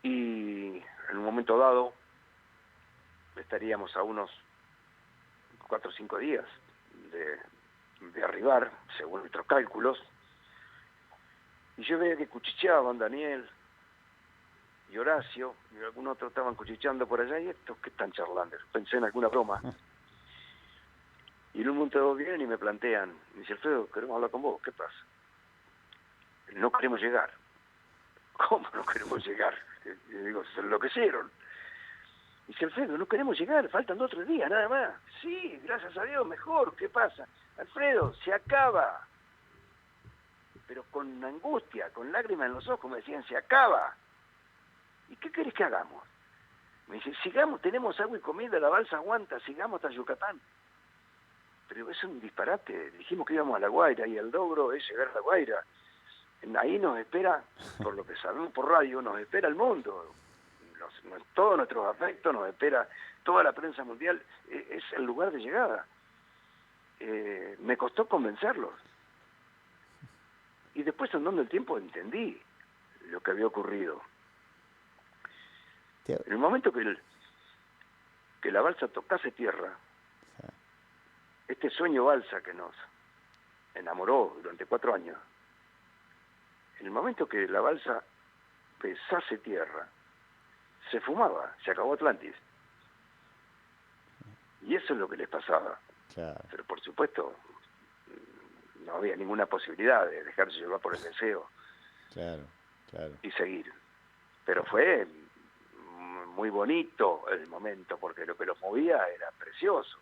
S2: Y en un momento dado estaríamos a unos 4 o 5 días de arribar, según nuestros cálculos, y yo veía que cuchicheaban Daniel y Horacio, y algún otro estaban cuchicheando por allá, y estos que están charlando, pensé en alguna broma. Y en un momento dado vienen y me plantean, me dice, Alfredo, queremos hablar con vos, ¿qué pasa? No queremos llegar. ¿Cómo no queremos llegar? Y digo, se enloquecieron. Dice, Alfredo, no queremos llegar, faltan 2 o 3 días, nada más. Sí, gracias a Dios, mejor, ¿qué pasa? Alfredo, se acaba. Pero con angustia, con lágrimas en los ojos, me decían, se acaba. ¿Y qué querés que hagamos? Me dice, sigamos, tenemos agua y comida, la balsa aguanta, sigamos hasta Yucatán. Pero es un disparate, dijimos que íbamos a La Guaira, y el logro es llegar a La Guaira. Ahí nos espera, por lo que sabemos por radio, nos espera el mundo. Todos nuestros afectos, nos espera toda la prensa mundial, es el lugar de llegada. Me costó convencerlos. Y después, andando el tiempo, entendí lo que había ocurrido. En el momento que la balsa tocase tierra, este sueño balsa que nos enamoró durante 4 años, en el momento que la balsa pesase tierra, se fumaba, se acabó Atlantis. Y eso es lo que les pasaba.
S1: Claro.
S2: Pero por supuesto, no había ninguna posibilidad de dejarse llevar por el deseo.
S1: Claro.
S2: Y seguir. Pero fue muy bonito el momento, porque lo que los movía era precioso,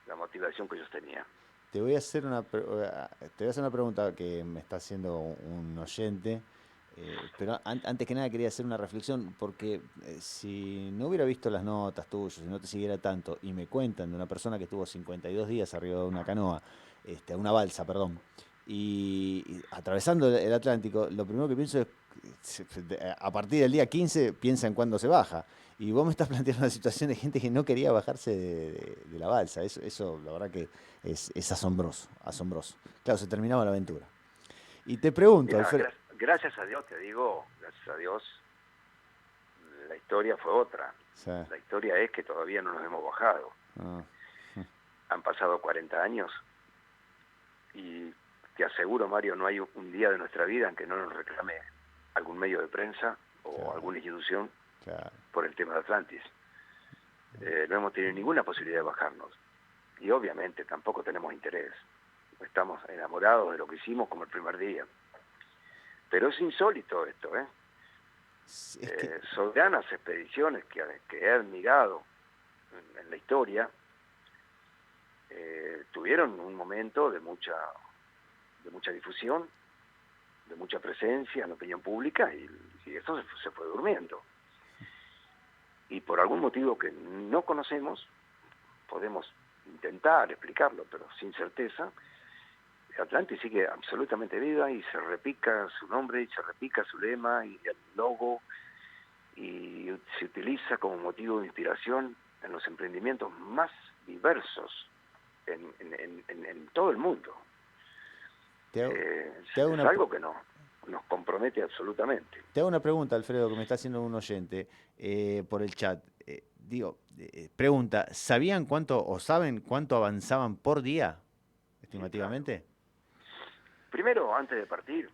S2: la motivación que ellos tenían.
S1: Te voy a hacer una pregunta que me está haciendo un oyente, pero antes que nada quería hacer una reflexión, porque si no hubiera visto las notas tuyas, si no te siguiera tanto, y me cuentan de una persona que estuvo 52 días arriba de una canoa, una balsa, perdón, y atravesando el Atlántico, lo primero que pienso es, a partir del día 15, piensa en cuándo se baja. Y vos me estás planteando una situación de gente que no quería bajarse de la balsa. Eso, la verdad que es asombroso. Claro, se terminaba la aventura. Y te pregunto,
S2: Mira,
S1: Alfredo.
S2: gracias a Dios, te digo, gracias a Dios, la historia fue otra.
S1: Sí.
S2: La historia es que todavía no nos hemos bajado. Han pasado 40 años y te aseguro, Mario, no hay un día de nuestra vida en que no nos reclame algún medio de prensa o alguna institución por el tema de Atlantis. No hemos tenido ninguna posibilidad de bajarnos. Y obviamente tampoco tenemos interés. Estamos enamorados de lo que hicimos como el primer día. Pero es insólito esto, ¿eh? Soberanas expediciones que he admirado en la historia tuvieron un momento de mucha difusión, de mucha presencia en la opinión pública, y eso se fue durmiendo. Y por algún motivo que no conocemos, podemos intentar explicarlo, pero sin certeza, Atlantis sigue absolutamente viva y se repica su nombre y se repica su lema y el logo, y se utiliza como motivo de inspiración en los emprendimientos más diversos en todo el mundo. Es algo que nos compromete absolutamente.
S1: Te hago una pregunta, Alfredo, que me está haciendo un oyente por el chat. Pregunta, ¿sabían cuánto o saben cuánto avanzaban por día, estimativamente?
S2: Sí, claro. Primero, antes de partir,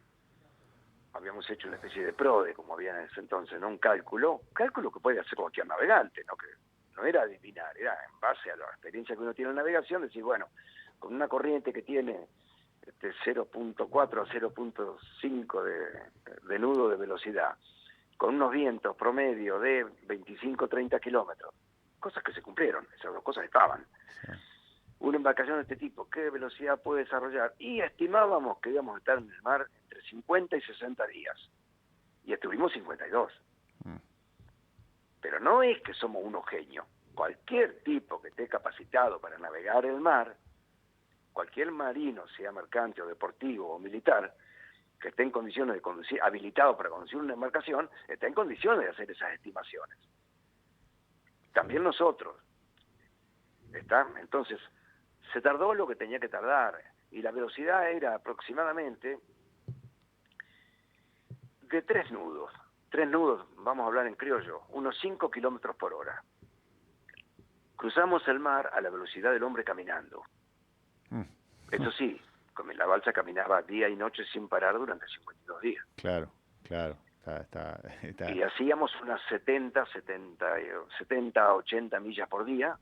S2: habíamos hecho una especie de PRODE, como había en ese entonces, ¿no? Un cálculo que puede hacer cualquier navegante, ¿no? Que no era adivinar, era en base a la experiencia que uno tiene en navegación, decir, bueno, con una corriente que tiene 0.4 a 0.5 de nudo de velocidad, con unos vientos promedio de 25-30 kilómetros, cosas que se cumplieron, esas 2 cosas estaban. Sí. Una embarcación de este tipo, ¿qué velocidad puede desarrollar? Y estimábamos que íbamos a estar en el mar entre 50 y 60 días. Y estuvimos 52. Pero no es que somos unos genios. Cualquier tipo que esté capacitado para navegar el mar, cualquier marino, sea mercante o deportivo o militar, que esté en condiciones de conducir, habilitado para conducir una embarcación, está en condiciones de hacer esas estimaciones. También nosotros. ¿Está? Entonces, se tardó lo que tenía que tardar, y la velocidad era aproximadamente de 3 nudos. 3 nudos, vamos a hablar en criollo, unos 5 kilómetros por hora. Cruzamos el mar a la velocidad del hombre caminando. Eso sí, la balsa caminaba día y noche sin parar durante 52 días.
S1: Claro.
S2: Y hacíamos unas 70, 80 millas por día,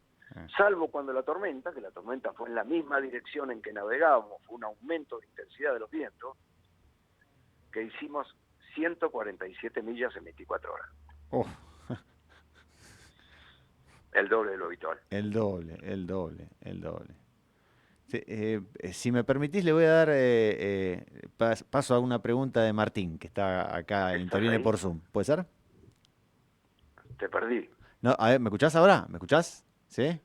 S2: salvo cuando que la tormenta fue en la misma dirección en que navegábamos, fue un aumento de intensidad de los vientos, que hicimos 147 millas en 24 horas.
S1: Oh.
S2: El doble de lo habitual.
S1: El doble. Sí, si me permitís, le voy a dar paso a una pregunta de Martín, que está acá, interviene
S2: ahí?
S1: por Zoom. ¿Puede ser?
S2: Te perdí.
S1: No, a ver, ¿me escuchás ahora? ¿Me escuchás? ¿Sí?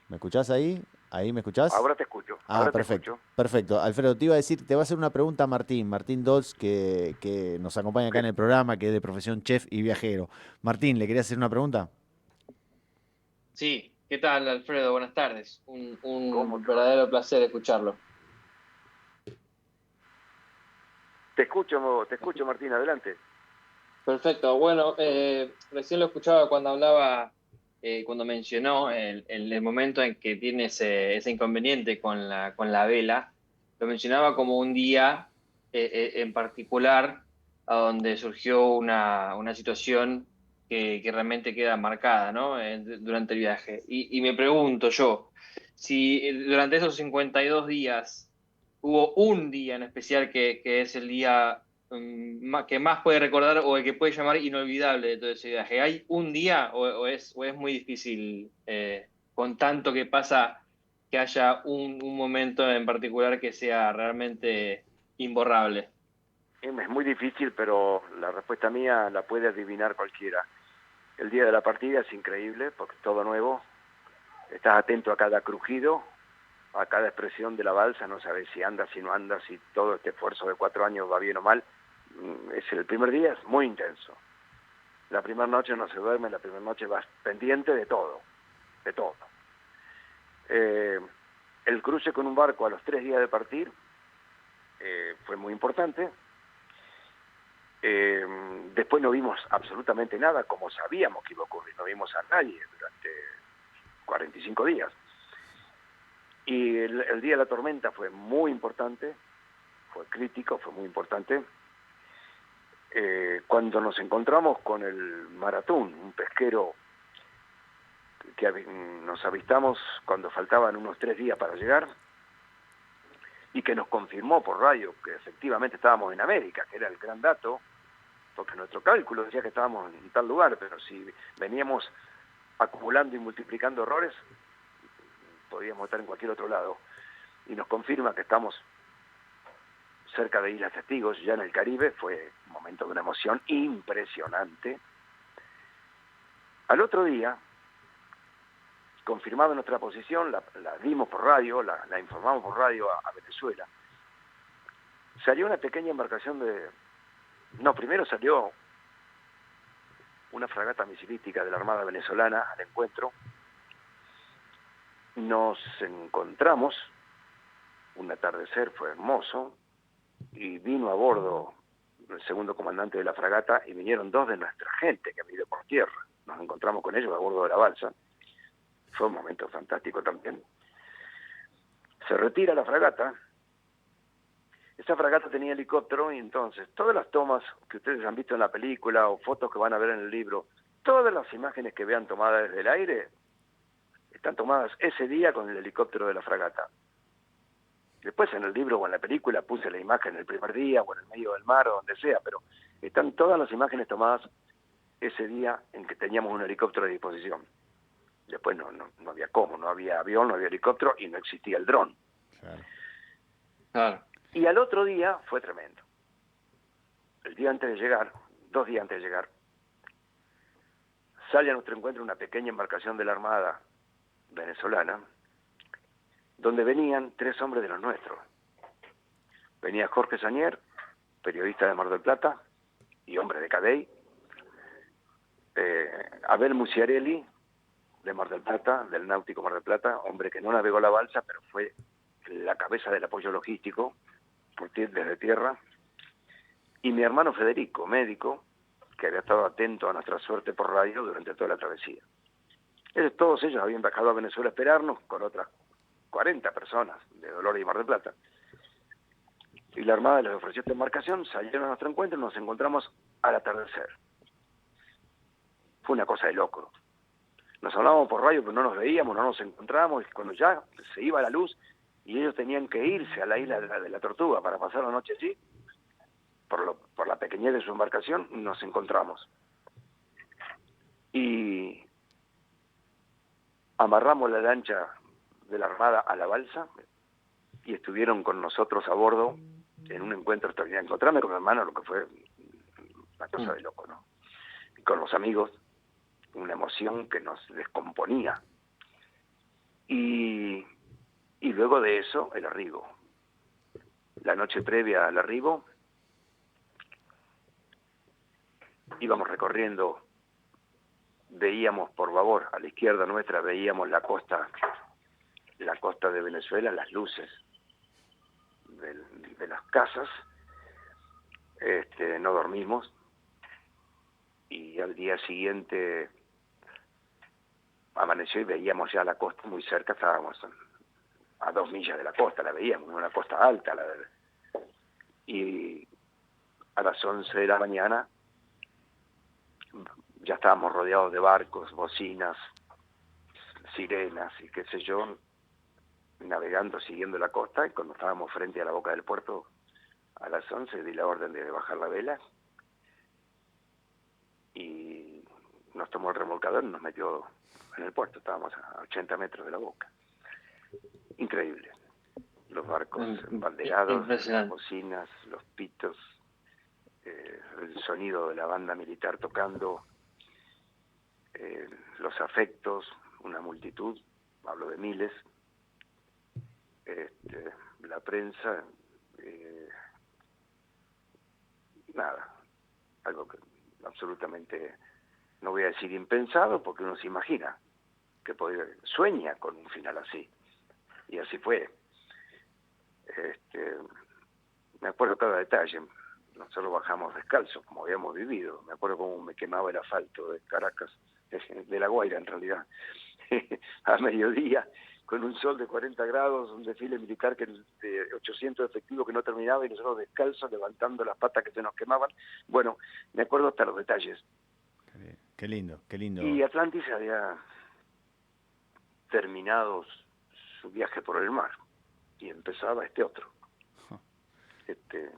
S1: ¿Me escuchás ahí? ¿Ahí me escuchás?
S2: Ahora te escucho.
S1: Perfecto. Perfecto. Alfredo, te iba a decir, te va a hacer una pregunta a Martín Dolz, que nos acompaña acá en el programa, que es de profesión chef y viajero. Martín, ¿le querías hacer una pregunta?
S3: Sí, ¿qué tal, Alfredo? Buenas tardes. Un
S2: ¿Cómo te va?
S3: verdadero placer escucharlo.
S2: Te escucho, Martín, adelante.
S3: Perfecto. Bueno, recién lo escuchaba cuando hablaba, cuando mencionó el momento en que tiene ese inconveniente con la vela. Lo mencionaba como un día en particular a donde surgió una situación que realmente queda marcada, ¿no? Durante el viaje. Y me pregunto yo, si durante esos 52 días hubo un día en especial que es el día que más puede recordar o el que puede llamar inolvidable de todo ese viaje. ¿Hay un día o es muy difícil, con tanto que pasa, que haya un momento en particular que sea realmente imborrable?
S2: Es muy difícil, pero la respuesta mía la puede adivinar cualquiera. El día de la partida es increíble, porque es todo nuevo. Estás atento a cada crujido, a cada expresión de la balsa, no sabes si anda, si no anda, si todo este esfuerzo de 4 años va bien o mal. El primer día es muy intenso. La primera noche no se duerme, la primera noche vas pendiente de todo. El cruce con un barco a los 3 días de partir fue muy importante. Después no vimos absolutamente nada, como sabíamos que iba a ocurrir. No vimos a nadie durante 45 días. Y el día de la tormenta fue muy importante, fue crítico, fue muy importante. Cuando nos encontramos con el Maratún, un pesquero que nos avistamos cuando faltaban unos 3 días para llegar, y que nos confirmó por radio que efectivamente estábamos en América, que era el gran dato, porque nuestro cálculo decía que estábamos en tal lugar, pero si veníamos acumulando y multiplicando errores, podíamos estar en cualquier otro lado. Y nos confirma que estamos cerca de Islas Testigos, ya en el Caribe. Fue un momento de una emoción impresionante. Al otro día, confirmada nuestra posición, la dimos por radio, la informamos por radio a Venezuela. Salió una pequeña embarcación primero salió una fragata misilística de la Armada Venezolana al encuentro. Nos encontramos, un atardecer fue hermoso, y vino a bordo el segundo comandante de la fragata, y vinieron 2 de nuestra gente que había ido por tierra. Nos encontramos con ellos a bordo de la balsa. Fue un momento fantástico también. Se retira la fragata. Esa fragata tenía helicóptero, y entonces todas las tomas que ustedes han visto en la película o fotos que van a ver en el libro, todas las imágenes que vean tomadas desde el aire, están tomadas ese día con el helicóptero de la fragata. Después en el libro o en la película puse la imagen el primer día o en el medio del mar o donde sea, pero están todas las imágenes tomadas ese día en que teníamos un helicóptero a disposición. Después no había cómo, no había avión, no había helicóptero y no existía el dron.
S3: Claro.
S2: Y al otro día fue tremendo. El día antes de llegar, 2 días antes de llegar, sale a nuestro encuentro una pequeña embarcación de la Armada venezolana, donde venían 3 hombres de los nuestros. Venía Jorge Sañer, periodista de Mar del Plata y hombre de Cadey, Abel Musiarelli, de Mar del Plata, del Náutico Mar del Plata, hombre que no navegó la balsa, pero fue la cabeza del apoyo logístico desde tierra, y mi hermano Federico, médico, que había estado atento a nuestra suerte por radio durante toda la travesía. Todos ellos habían viajado a Venezuela a esperarnos con otras 40 personas de Dolores y Mar del Plata. Y la Armada les ofreció esta embarcación, salieron a nuestro encuentro y nos encontramos al atardecer. Fue una cosa de loco. Nos hablábamos por radio, pero no nos veíamos, no nos encontrábamos, y cuando ya se iba la luz y ellos tenían que irse a la isla de la Tortuga para pasar la noche allí, por la pequeñez de su embarcación, nos encontramos. Y amarramos la lancha de la Armada a la balsa y estuvieron con nosotros a bordo en un encuentro extraordinario. Encontrarme con mi hermano, lo que fue una cosa de loco, ¿no? Y con los amigos, una emoción que nos descomponía. Y luego de eso, el arribo. La noche previa al arribo, íbamos recorriendo, veíamos por babor, a la izquierda nuestra, veíamos la costa de Venezuela, las luces de las casas. No dormimos, y al día siguiente amaneció y veíamos ya la costa muy cerca, estábamos a 2 millas de la costa, la veíamos, una costa alta, y a las 11 de la mañana ya estábamos rodeados de barcos, bocinas, sirenas y qué sé yo, navegando, siguiendo la costa, y cuando estábamos frente a la boca del puerto, a las 11 di la orden de bajar la vela, y nos tomó el remolcador y nos metió en el puerto. Estábamos a 80 metros de la boca. Increíble. Los barcos embanderados, las bocinas, los pitos, el sonido de la banda militar tocando, los afectos, una multitud, hablo de miles, la prensa, nada, algo que absolutamente, no voy a decir impensado, porque uno se imagina que sueña con un final así, y así fue. Me acuerdo cada detalle. Nosotros bajamos descalzos, como habíamos vivido. Me acuerdo cómo me quemaba el asfalto de Caracas, de La Guaira en realidad, a mediodía, con un sol de 40 grados, un desfile militar de 800 efectivos que no terminaba, y nosotros descalzos levantando las patas que se nos quemaban. Bueno, me acuerdo hasta los detalles.
S1: Qué lindo, qué lindo.
S2: Y Atlantis había terminado su viaje por el mar, y empezaba este otro. Este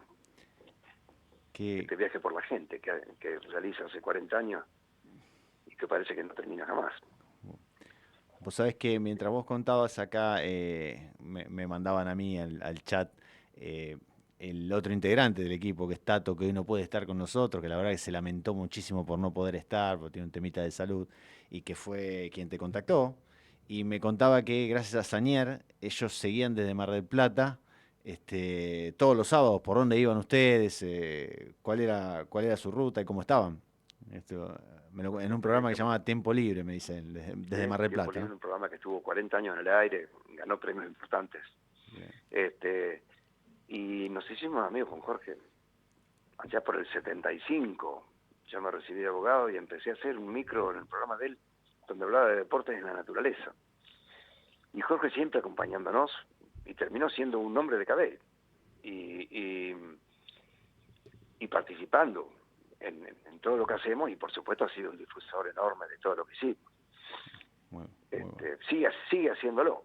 S2: viaje por la gente que realiza hace 40 años y que parece que no termina jamás.
S1: Vos sabés que mientras vos contabas acá, me mandaban a mí al chat el otro integrante del equipo, que es Tato, que hoy no puede estar con nosotros, que la verdad que se lamentó muchísimo por no poder estar, porque tiene un temita de salud, y que fue quien te contactó. Y me contaba que gracias a Sañer, ellos seguían desde Mar del Plata, todos los sábados. ¿Por dónde iban ustedes? ¿Cuál era su ruta y cómo estaban? En un programa que se llamaba Tiempo Libre, me dicen, desde Mar del Plata.
S2: Tiempo Libre, un programa que estuvo 40 años en el aire, ganó premios importantes. Bien. Y nos hicimos amigos con Jorge allá por el 75. Yo me recibí de abogado y empecé a hacer un micro en el programa de él, donde hablaba de deportes en la naturaleza. Y Jorge siempre acompañándonos, y terminó siendo un hombre de Cadey y participando en todo lo que hacemos, y por supuesto ha sido un difusor enorme de todo lo que hicimos. Bueno. Sigue haciéndolo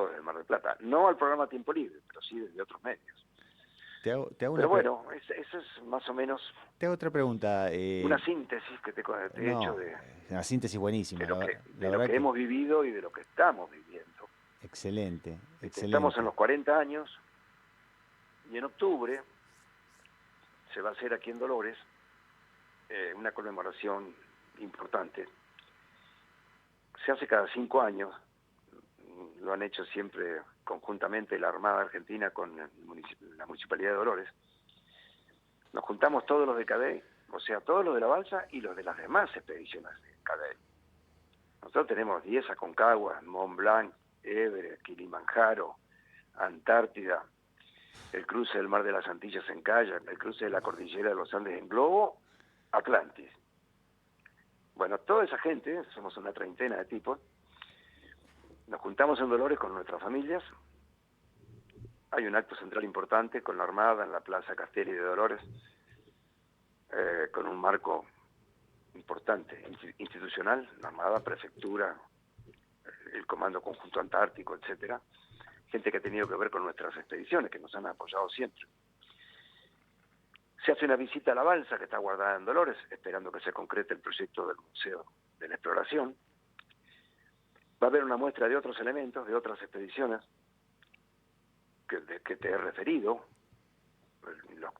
S2: desde el Mar del Plata, no al programa Tiempo Libre, pero sí desde otros medios. Pero bueno, eso es más o menos.
S1: Te hago otra pregunta.
S2: Una síntesis que te he hecho de
S1: una síntesis buenísima.
S2: De lo que hemos vivido y de lo que estamos viviendo.
S1: Excelente.
S2: Estamos en los 40 años, y en octubre se va a hacer aquí en Dolores una conmemoración importante. Se hace cada 5 años, lo han hecho siempre conjuntamente la Armada Argentina con la Municipalidad de Dolores. Nos juntamos todos los de Cadey, o sea, todos los de la balsa y los de las demás expediciones de Cadey. Nosotros tenemos 10 Aconcagua, Mont Blanc, Everest, Kilimanjaro, Antártida, el cruce del Mar de las Antillas en kayak, el cruce de la Cordillera de los Andes en globo, Atlantis. Bueno, toda esa gente, somos una treintena de tipos, nos juntamos en Dolores con nuestras familias. Hay un acto central importante con la Armada en la Plaza Castelli de Dolores, con un marco importante, institucional, la Armada, Prefectura, el Comando Conjunto Antártico, etcétera. Gente que ha tenido que ver con nuestras expediciones, que nos han apoyado siempre. Se hace una visita a la balsa que está guardada en Dolores, esperando que se concrete el proyecto del Museo de la Exploración. Va a haber una muestra de otros elementos, de otras expediciones que te he referido.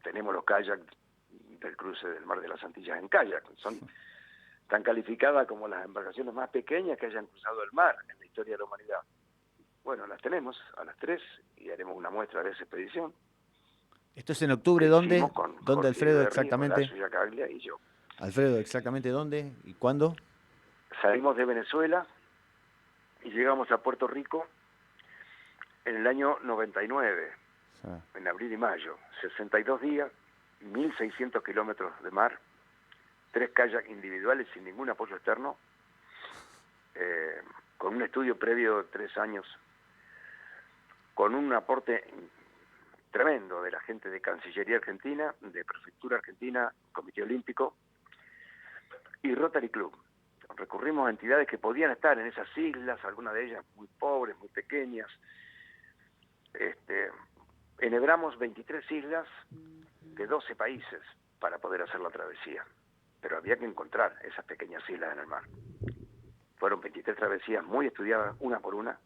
S2: Tenemos los kayaks del cruce del Mar de las Antillas en kayak. Son tan calificadas como las embarcaciones más pequeñas que hayan cruzado el mar en la historia de la humanidad. Bueno, las tenemos a las 3 y haremos una muestra de esa expedición.
S1: ¿Esto es en octubre? ¿Dónde? ¿Dónde, Alfredo,
S2: Berri,
S1: exactamente?
S2: Horacio Caglia y yo.
S1: Alfredo, ¿exactamente dónde y cuándo?
S2: Salimos de Venezuela y llegamos a Puerto Rico en el año 99, en abril y mayo. 62 días, 1.600 kilómetros de mar, 3 kayaks individuales sin ningún apoyo externo, con un estudio previo de 3 años, con un aporte tremendo de la gente de Cancillería Argentina, de Prefectura Argentina, Comité Olímpico y Rotary Club. Recurrimos a entidades que podían estar en esas islas, algunas de ellas muy pobres, muy pequeñas. Enhebramos 23 islas de 12 países para poder hacer la travesía, pero había que encontrar esas pequeñas islas en el mar. Fueron 23 travesías muy estudiadas, una por una,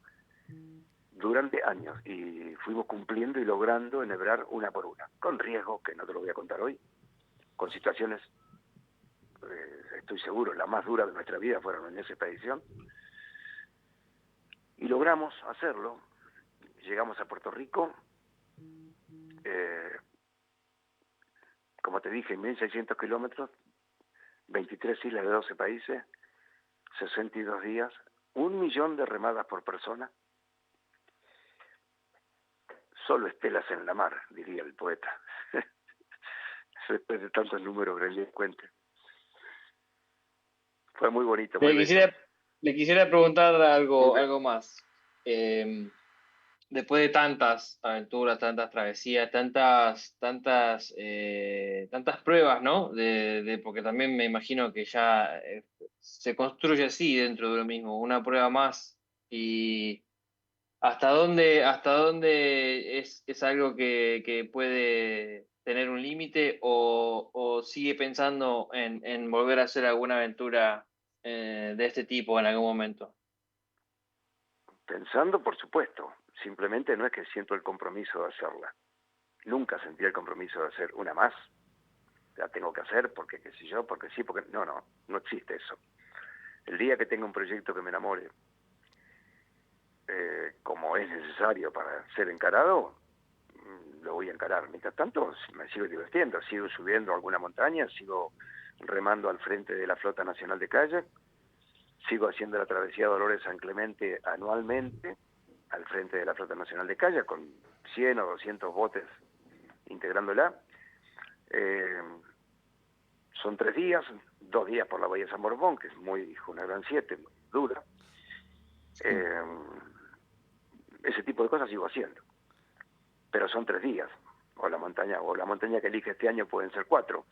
S2: durante años, y fuimos cumpliendo y logrando enhebrar una por una, con riesgos que no te lo voy a contar hoy, con situaciones, estoy seguro, las más duras de nuestra vida fueron en esa expedición, y logramos hacerlo. Llegamos a Puerto Rico, como te dije, 1.600 kilómetros, 23 islas de 12 países, 62 días, 1 millón de remadas por persona. Solo estelas en la mar, diría el poeta. Después de tantos números grandilocuentes. Fue muy bonito.
S3: Le quisiera preguntar algo más. Después de tantas aventuras, tantas travesías, tantas pruebas, ¿no? Porque también me imagino que ya se construye así dentro de lo mismo, una prueba más. Y ¿hasta dónde es algo que puede tener un límite o sigue pensando en volver a hacer alguna aventura de este tipo en algún momento?
S2: Pensando, por supuesto. Simplemente no es que siento el compromiso de hacerla. Nunca sentí el compromiso de hacer una más. La tengo que hacer porque qué sé yo, porque sí, porque... No existe eso. El día que tenga un proyecto que me enamore, como es necesario para ser encarado, lo voy a encarar. Mientras tanto, me sigo divirtiendo, sigo subiendo alguna montaña, sigo remando al frente de la Flota Nacional de Kayak, sigo haciendo la travesía Dolores San Clemente anualmente, al frente de la Flota Nacional de Kayak, con 100 o 200 botes integrándola. Son 3 días, 2 días por la Bahía de San Borbón, que es una gran 7, muy dura. Ese tipo de cosas sigo haciendo. Pero son 3 días, o la montaña que elige este año pueden ser 4.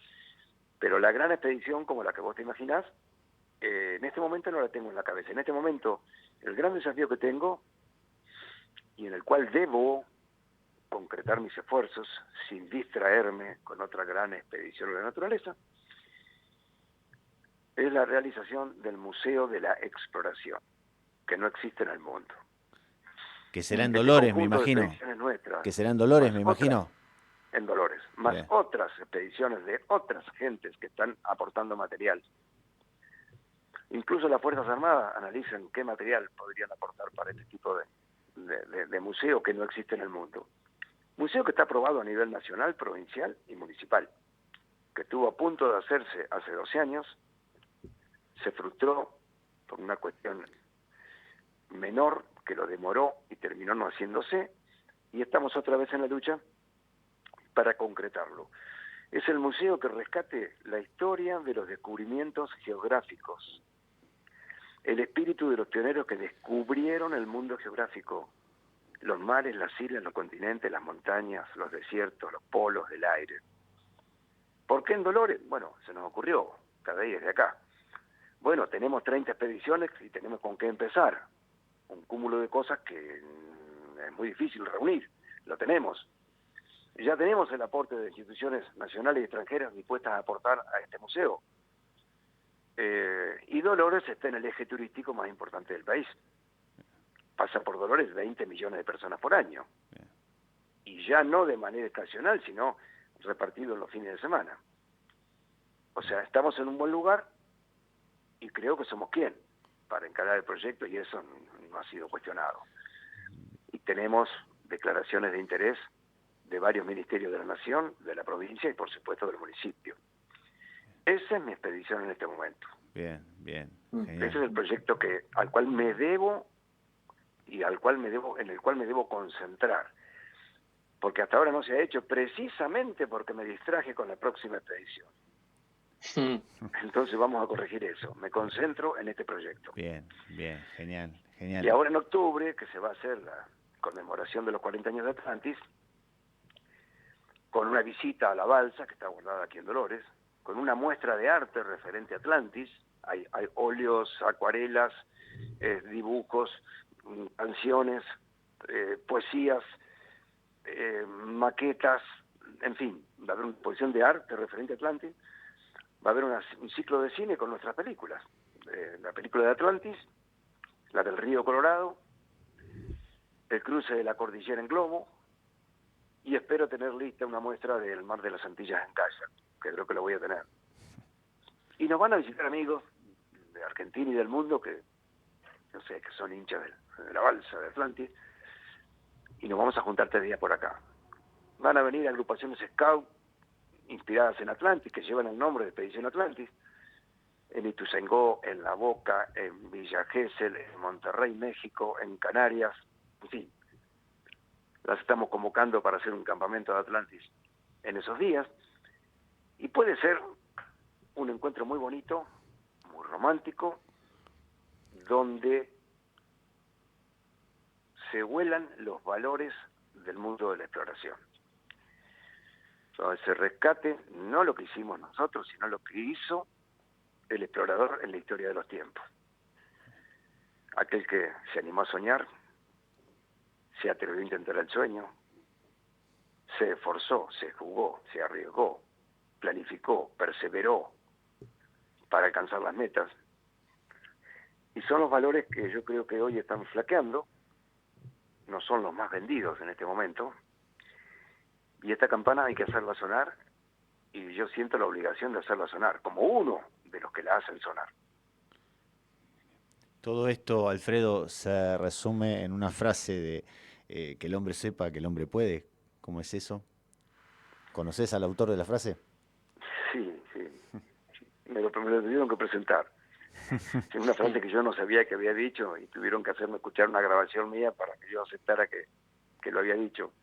S2: Pero la gran expedición, como la que vos te imaginás, en este momento no la tengo en la cabeza. En este momento, el gran desafío que tengo, y en el cual debo concretar mis esfuerzos sin distraerme con otra gran expedición de la naturaleza, es la realización del Museo de la Exploración, que no existe en el mundo.
S1: Que será en Dolores, me imagino. Que será en Dolores, me imagino.
S2: En Dolores, más otras expediciones de otras gentes que están aportando material Incluso las Fuerzas Armadas analizan qué material podrían aportar para este tipo de museo que no existe en el mundo. Museo que está aprobado a nivel nacional, provincial y municipal, que estuvo a punto de hacerse hace 12 años, se frustró por una cuestión menor que lo demoró y terminó no haciéndose, y estamos otra vez en la lucha para concretarlo. Es el museo que rescate la historia de los descubrimientos geográficos, el espíritu de los pioneros que descubrieron el mundo geográfico, los mares, las islas, los continentes, las montañas, los desiertos, los polos del aire. ¿Por qué en Dolores? Bueno, se nos ocurrió, cada día desde acá. Bueno, tenemos 30 expediciones y tenemos con qué empezar. Un cúmulo de cosas que es muy difícil reunir, lo tenemos. Ya tenemos el aporte de instituciones nacionales y extranjeras dispuestas a aportar a este museo. Y Dolores está en el eje turístico más importante del país. Pasa por Dolores 20 millones de personas por año. Y ya no de manera estacional, sino repartido en los fines de semana. O sea, estamos en un buen lugar y creo que somos quien para encarar el proyecto, y eso no ha sido cuestionado. Y tenemos declaraciones de interés de varios ministerios de la Nación, de la provincia y por supuesto del municipio. Esa es mi expedición en este momento.
S1: Bien, bien.
S2: Ese es el proyecto al cual me debo y en el cual me debo concentrar. Porque hasta ahora no se ha hecho precisamente porque me distraje con la próxima expedición. Entonces vamos a corregir eso. Me concentro en este proyecto.
S1: Bien, bien, genial, genial.
S2: Y ahora en octubre, que se va a hacer la conmemoración de los 40 años de Atlantis, con una visita a la balsa, que está guardada aquí en Dolores, con una muestra de arte referente a Atlantis, hay óleos, acuarelas, dibujos, canciones, poesías, maquetas, en fin, va a haber una exposición de arte referente a Atlantis, va a haber un ciclo de cine con nuestras películas, la película de Atlantis, la del Río Colorado, el cruce de la cordillera en globo, y espero tener lista una muestra del Mar de las Antillas en kayak, que creo que lo voy a tener. Y nos van a visitar amigos de Argentina y del mundo que, no sé, que son hinchas de la balsa de Atlantis, y nos vamos a juntar 3 días por acá. Van a venir agrupaciones Scout inspiradas en Atlantis, que llevan el nombre de Expedición Atlantis, en Ituzaingó, en La Boca, en Villa Gesell, en Monterrey, México, en Canarias, en fin. Las estamos convocando para hacer un campamento de Atlantis en esos días, y puede ser un encuentro muy bonito, muy romántico, donde se vuelan los valores del mundo de la exploración. Donde se rescate no lo que hicimos nosotros, sino lo que hizo el explorador en la historia de los tiempos. Aquel que se animó a soñar, se atrevió a intentar el sueño, se esforzó, se jugó, se arriesgó, planificó, perseveró para alcanzar las metas. Y son los valores que yo creo que hoy están flaqueando, no son los más vendidos en este momento, y esta campana hay que hacerla sonar, y yo siento la obligación de hacerla sonar, como uno de los que la hacen sonar.
S1: Todo esto, Alfredo, se resume en una frase de que el hombre sepa que el hombre puede. ¿Cómo es eso? ¿Conoces al autor de la frase?
S2: Sí. Me lo tuvieron que presentar. Es una frase que yo no sabía que había dicho y tuvieron que hacerme escuchar una grabación mía para que yo aceptara que lo había dicho.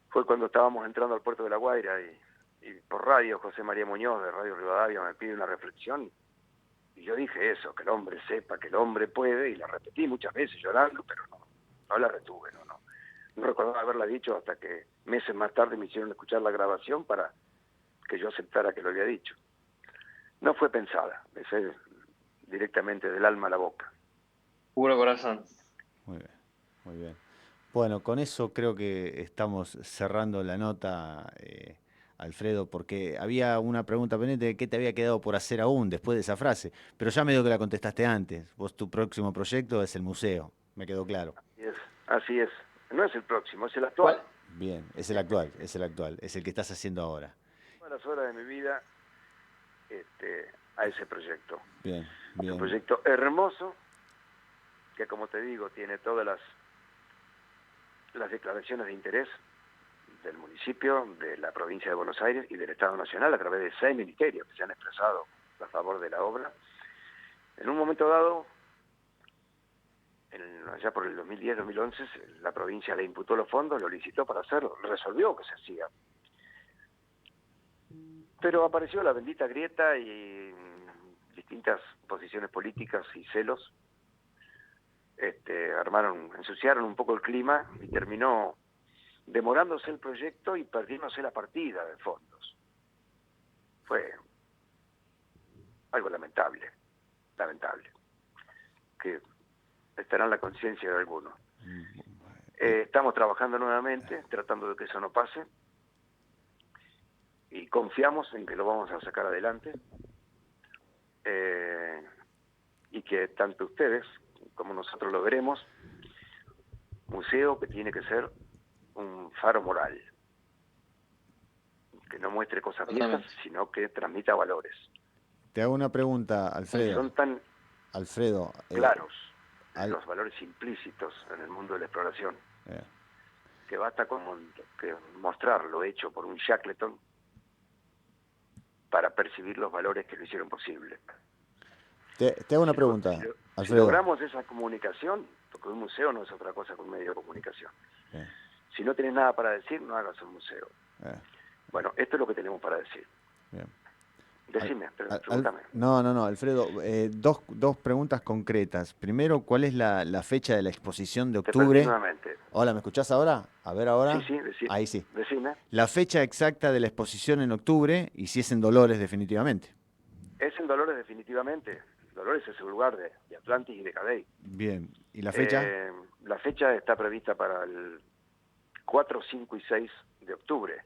S2: Fue cuando estábamos entrando al puerto de La Guaira y por radio José María Muñoz de Radio Rivadavia me pide una reflexión y yo dije eso, que el hombre sepa que el hombre puede, y la repetí muchas veces llorando, pero no la retuve, no recordaba haberla dicho hasta que meses más tarde me hicieron escuchar la grabación para que yo aceptara que lo había dicho. No fue pensada, es directamente del alma a la boca.
S3: Puro corazón.
S1: Muy bien, muy bien. Bueno, con eso creo que estamos cerrando la nota, Alfredo, porque había una pregunta pendiente de qué te había quedado por hacer aún después de esa frase, pero ya medio que la contestaste antes. Vos, tu próximo proyecto es el museo, me quedó claro.
S2: Así es. No es el próximo, es el actual.
S1: Bien, es el actual, es el que estás haciendo ahora.
S2: Todas las horas de mi vida a ese proyecto.
S1: Bien,
S2: Es un
S1: bien.
S2: proyecto hermoso, que como te digo, tiene todas las declaraciones de interés del municipio, de la provincia de Buenos Aires y del Estado Nacional a través de 6 ministerios que se han expresado a favor de la obra. En un momento dado, allá por el 2010-2011, la provincia le imputó los fondos, lo licitó para hacerlo, resolvió que se hacía. Pero apareció la bendita grieta y distintas posiciones políticas y celos ensuciaron un poco el clima y terminó demorándose el proyecto y perdiéndose la partida de fondos. Fue algo lamentable, que estará en la conciencia de algunos. Estamos trabajando nuevamente, tratando de que eso no pase, y confiamos en que lo vamos a sacar adelante, y que tanto ustedes como nosotros lo veremos. Museo que tiene que ser un faro moral, que no muestre cosas viejas, sino que transmita valores.
S1: Te hago una pregunta, Alfredo.
S2: Son tan
S1: Alfredo,
S2: claros los valores implícitos en el mundo de la exploración, que basta con que mostrar lo hecho por un Shackleton para percibir los valores que lo hicieron posible.
S1: Te hago una pregunta,
S2: Si
S1: Alfredo.
S2: logramos esa comunicación, porque un museo no es otra cosa que un medio de comunicación. Si no tenés nada para decir, no hagas un museo. Bueno, esto es lo que tenemos para decir.
S1: Bien.
S2: Decime, pregúntame.
S1: No, Alfredo, dos preguntas concretas. Primero, ¿cuál es la fecha de la exposición de
S2: Te perdí
S1: octubre?
S2: nuevamente.
S1: Hola, ¿me escuchás ahora? A ver ahora.
S2: Sí,
S1: Ahí sí.
S2: Decime.
S1: La fecha exacta de la exposición en octubre y si es en Dolores definitivamente.
S2: Es en Dolores definitivamente. Dolores es el lugar de Atlantis y de Cadey.
S1: Bien. ¿Y la fecha?
S2: La fecha está prevista para el 4, 5 y 6 de octubre.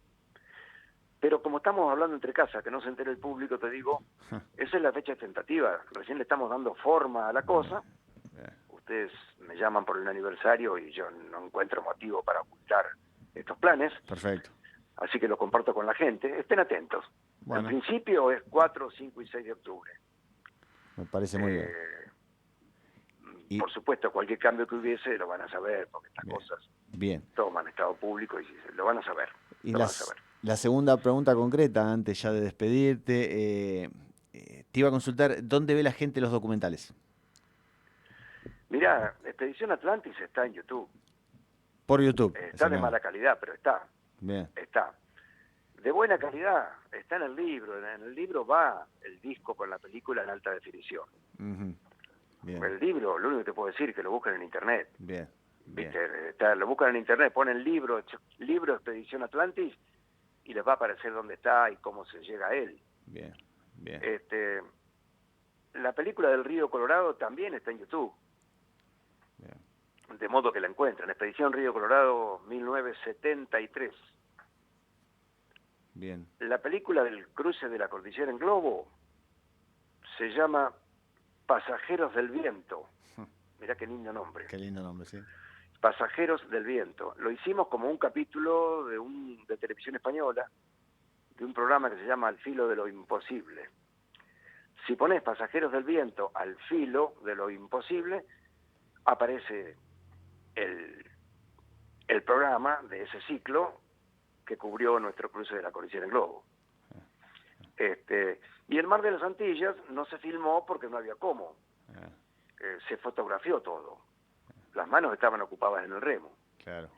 S2: Pero como estamos hablando entre casa, que no se entere el público, te digo, esa es la fecha tentativa. Recién le estamos dando forma a la cosa. Ustedes me llaman por el aniversario y yo no encuentro motivo para ocultar estos planes.
S1: Perfecto.
S2: Así que lo comparto con la gente. Estén atentos.
S1: Bueno.
S2: En principio es 4, 5 y 6 de octubre.
S1: Me parece muy bien.
S2: Por supuesto, cualquier cambio que hubiese lo van a saber, porque estas cosas toman estado público y lo van a saber.
S1: Y la segunda pregunta concreta, antes ya de despedirte, te iba a consultar, ¿dónde ve la gente los documentales?
S2: Mirá, Expedición Atlantis está en YouTube.
S1: Por YouTube.
S2: Está de mala calidad, pero está.
S1: Bien.
S2: Está. De buena calidad, está en el libro. En el libro va el disco con la película en alta definición.
S1: Bien.
S2: El libro, lo único que te puedo decir es que lo busquen en internet.
S1: Bien.
S2: ¿Viste? Lo buscan en internet, ponen libro Expedición Atlantis y les va a aparecer dónde está y cómo se llega a él.
S1: Bien.
S2: La película del Río Colorado también está en YouTube. De modo que la encuentran. Expedición Río Colorado 1973.
S1: Bien.
S2: La película del cruce de la cordillera en globo se llama Pasajeros del Viento. Mirá qué lindo nombre.
S1: Qué lindo nombre, sí.
S2: Pasajeros del Viento. Lo hicimos como un capítulo de televisión española, de un programa que se llama Al filo de lo imposible. Si pones Pasajeros del Viento al filo de lo imposible, aparece el programa de ese ciclo que cubrió nuestro cruce de la cordillera en globo. Y el Mar de las Antillas no se filmó porque no había cómo. Se fotografió todo. Las manos estaban ocupadas en el remo.
S1: Claro.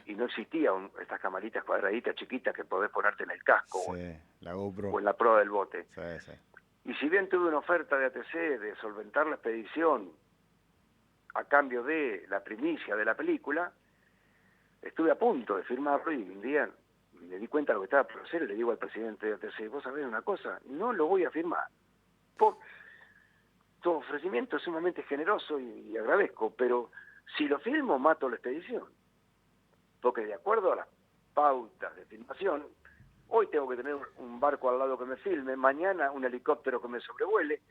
S2: Y no existían estas camaritas cuadraditas chiquitas que podés ponerte en el casco
S1: la GoPro.
S2: O en la proa del bote.
S1: Sí.
S2: Y si bien tuve una oferta de ATC de solventar la expedición a cambio de la primicia de la película, estuve a punto de firmarlo y un día me di cuenta de lo que estaba por hacer y le digo al presidente de ATC, vos sabés una cosa, no lo voy a firmar. Tu ofrecimiento es sumamente generoso y agradezco, pero si lo filmo mato la expedición. Porque de acuerdo a las pautas de filmación, hoy tengo que tener un barco al lado que me filme, mañana un helicóptero que me sobrevuele,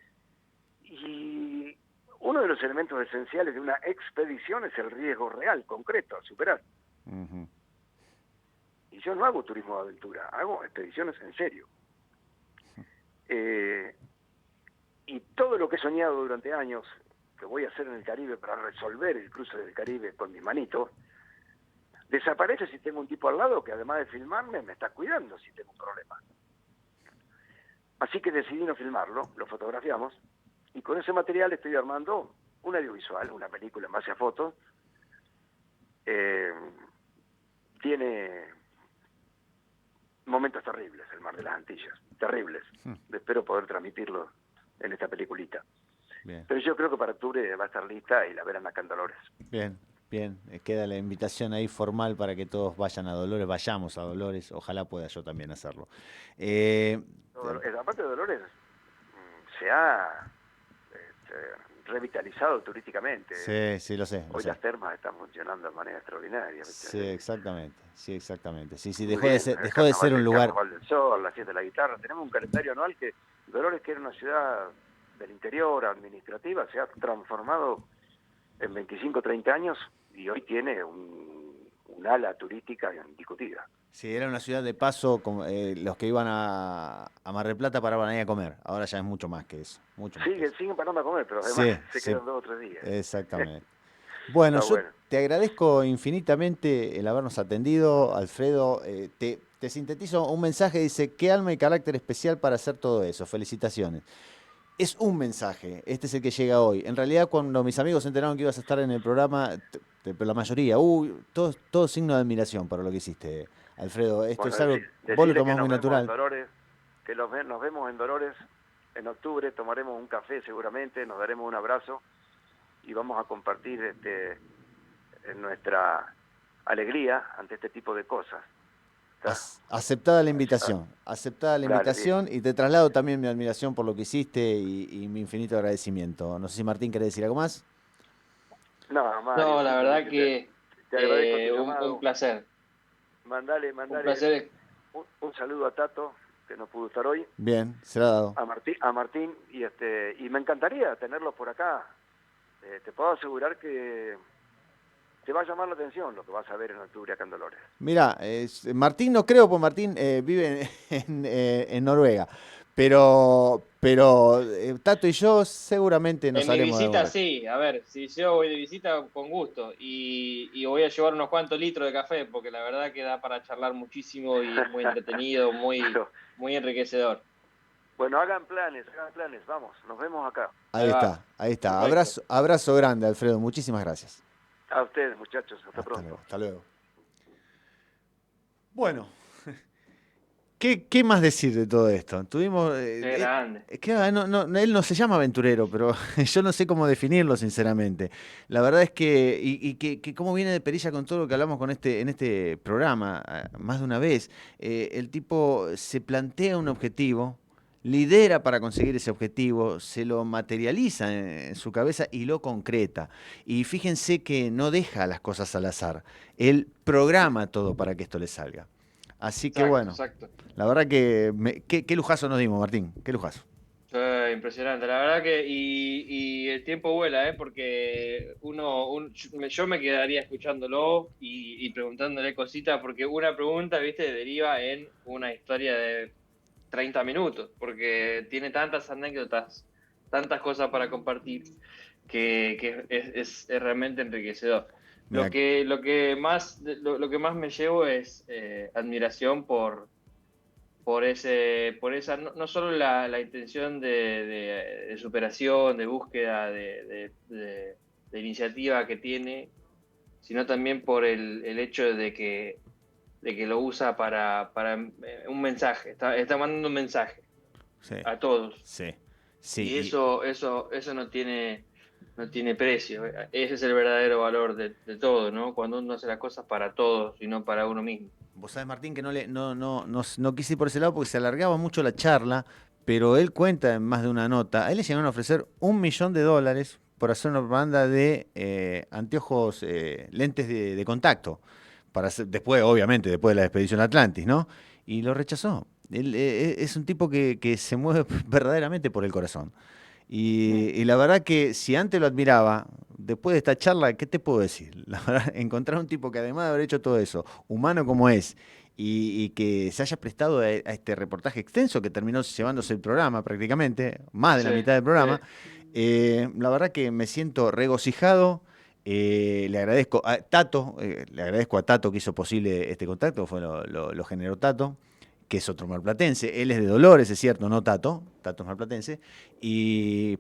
S2: y uno de los elementos esenciales de una expedición es el riesgo real, concreto, a superar. Y yo no hago turismo de aventura, hago expediciones en serio. Y todo lo que he soñado durante años, que voy a hacer en el Caribe para resolver el cruce del Caribe con mis manitos, desaparece si tengo un tipo al lado que además de filmarme me está cuidando si tengo un problema. Así que decidí no filmarlo, lo fotografiamos, y con ese material estoy armando un audiovisual, una película en base a fotos. Tiene momentos terribles, el Mar de las Antillas, terribles. Espero poder transmitirlo en esta peliculita.
S1: Bien.
S2: Pero yo creo que para octubre va a estar lista y la verán acá en Dolores.
S1: Bien, bien. Queda la invitación ahí formal para que todos vayan a Dolores, vayamos a Dolores. Ojalá pueda yo también hacerlo.
S2: Aparte de Dolores, se ha revitalizado turísticamente.
S1: Sí, sí, lo sé.
S2: Hoy las termas están funcionando de manera extraordinaria.
S1: Sí, exactamente. Sí, exactamente. Sí, sí,
S2: Muy
S1: dejó de ser un lugar.
S2: El Carnaval del Sol, la fiesta de la guitarra. Tenemos un calendario anual que Dolores, que era una ciudad del interior, administrativa, se ha transformado en 25, 30 años y hoy tiene un ala turística indiscutida.
S1: Sí, era una ciudad de paso, como, los que iban a Mar del Plata paraban ahí a comer. Ahora ya es mucho más que eso. Mucho más que eso.
S2: Siguen parando a comer, pero además
S1: Sí,
S2: se
S1: sí,
S2: quedan 2 o 3 días.
S1: exactamente. Bueno,
S2: Está
S1: yo
S2: bueno.
S1: te agradezco infinitamente el habernos atendido, Alfredo. Te sintetizo un mensaje, dice, qué alma y carácter especial para hacer todo eso. Felicitaciones. Es un mensaje, este es el que llega hoy. En realidad, cuando mis amigos se enteraron que ibas a estar en el programa, la mayoría, todo signo de admiración para lo que hiciste, Alfredo. Esto
S2: Bueno,
S1: es algo, vos lo
S2: decirle que
S1: tomás muy
S2: nos vemos en
S1: natural.
S2: Dolores, que nos vemos en Dolores en octubre, tomaremos un café seguramente, nos daremos un abrazo y vamos a compartir nuestra alegría ante este tipo de cosas.
S1: Aceptada la invitación,
S2: Dale,
S1: y te traslado también mi admiración por lo que hiciste y mi infinito agradecimiento. No sé si Martín quiere decir algo más.
S2: No, Mario,
S3: No, la verdad que
S2: te agradezco tu
S3: un
S2: llamado.
S3: placer.
S2: Mandale
S3: Un placer.
S2: un saludo a Tato, que no pudo estar hoy,
S1: Bien, será dado.
S2: a Martín y me encantaría tenerlos por acá. Te puedo asegurar que te va a llamar la atención lo que vas a ver en octubre acá en Dolores.
S1: Mira, Martín no creo, porque Martín vive en Noruega. Pero Tato y yo seguramente nos
S3: En mi
S1: haremos de
S3: visita
S1: bola.
S3: sí, a ver, si yo voy de visita con gusto y voy a llevar unos cuantos litros de café porque la verdad que da para charlar muchísimo y es muy entretenido,
S2: Pero,
S3: muy enriquecedor.
S2: bueno, hagan planes, vamos, nos vemos acá.
S1: Ahí
S3: Va,
S1: está, ahí está.
S3: perfecto.
S1: Abrazo grande, Alfredo. Muchísimas gracias.
S2: A ustedes, muchachos, hasta
S1: Hasta
S2: pronto.
S1: luego, hasta luego. Bueno, ¿qué más decir de todo esto? Tuvimos.
S3: Qué grande.
S1: Él no se llama aventurero, pero yo no sé cómo definirlo, sinceramente. La verdad es que. Que cómo viene de perilla con todo lo que hablamos en este programa, más de una vez. El tipo se plantea un objetivo, lidera para conseguir ese objetivo, se lo materializa en su cabeza y lo concreta. Y fíjense que no deja las cosas al azar. Él programa todo para que esto le salga. Así que
S3: Exacto,
S1: bueno.
S3: exacto.
S1: La verdad que qué lujazo nos dimos, Martín. Qué lujazo.
S3: Impresionante, la verdad que y el tiempo vuela, porque yo me quedaría escuchándolo y preguntándole cositas, porque una pregunta, viste, deriva en una historia de 30 minutos, porque tiene tantas anécdotas, tantas cosas para compartir, que es realmente enriquecedor.
S1: Mira,
S3: Lo que más me llevo es admiración por esa, no solo la intención de superación, de búsqueda, de iniciativa que tiene, sino también por el hecho de que lo usa para un mensaje, está mandando un mensaje
S1: sí,
S3: a todos.
S1: sí,
S3: Y
S1: sí.
S3: eso no tiene precio. Ese es el verdadero valor de todo, ¿no? Cuando uno hace las cosas para todos y no para uno mismo.
S1: Vos sabés, Martín, que no quise ir por ese lado porque se alargaba mucho la charla, pero él cuenta en más de una nota. A él le llegaron a ofrecer $1.000.000 por hacer una banda de anteojos, lentes de contacto. Después, obviamente, después de la expedición Atlantis, ¿no? Y lo rechazó. Él es un tipo que se mueve verdaderamente por el corazón. Y la verdad que si antes lo admiraba, después de esta charla, ¿qué te puedo decir? La verdad, encontrar un tipo que además de haber hecho todo eso, humano como es, y que se haya prestado a este reportaje extenso que terminó llevándose el programa prácticamente, más de la
S3: Sí,
S1: mitad del programa.
S3: sí.
S1: La verdad que me siento regocijado. Le agradezco a Tato, que hizo posible este contacto, lo generó Tato, que es otro marplatense. Él es de Dolores, es cierto, no Tato. Tato es marplatense.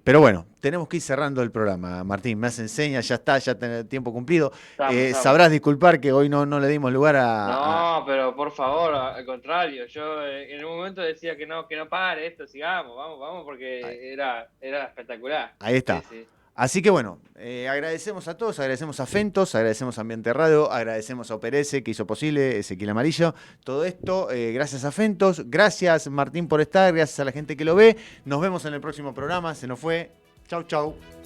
S1: Pero bueno, tenemos que ir cerrando el programa, Martín. Me hace señas, ya está, ya tenés tiempo cumplido.
S3: Estamos.
S1: Sabrás disculpar que hoy no le dimos lugar
S3: No, pero por favor, al contrario, yo en un momento decía que no pare esto, sigamos, vamos, porque era espectacular.
S1: Ahí
S3: Sí,
S1: está.
S3: sí.
S1: Así que bueno, agradecemos a todos, agradecemos a Fentos, agradecemos a Ambiente Radio, agradecemos a Operese que hizo posible, Ezequiel Amarillo, todo esto, gracias a Fentos, gracias Martín por estar, gracias a la gente que lo ve, nos vemos en el próximo programa, se nos fue, chau chau.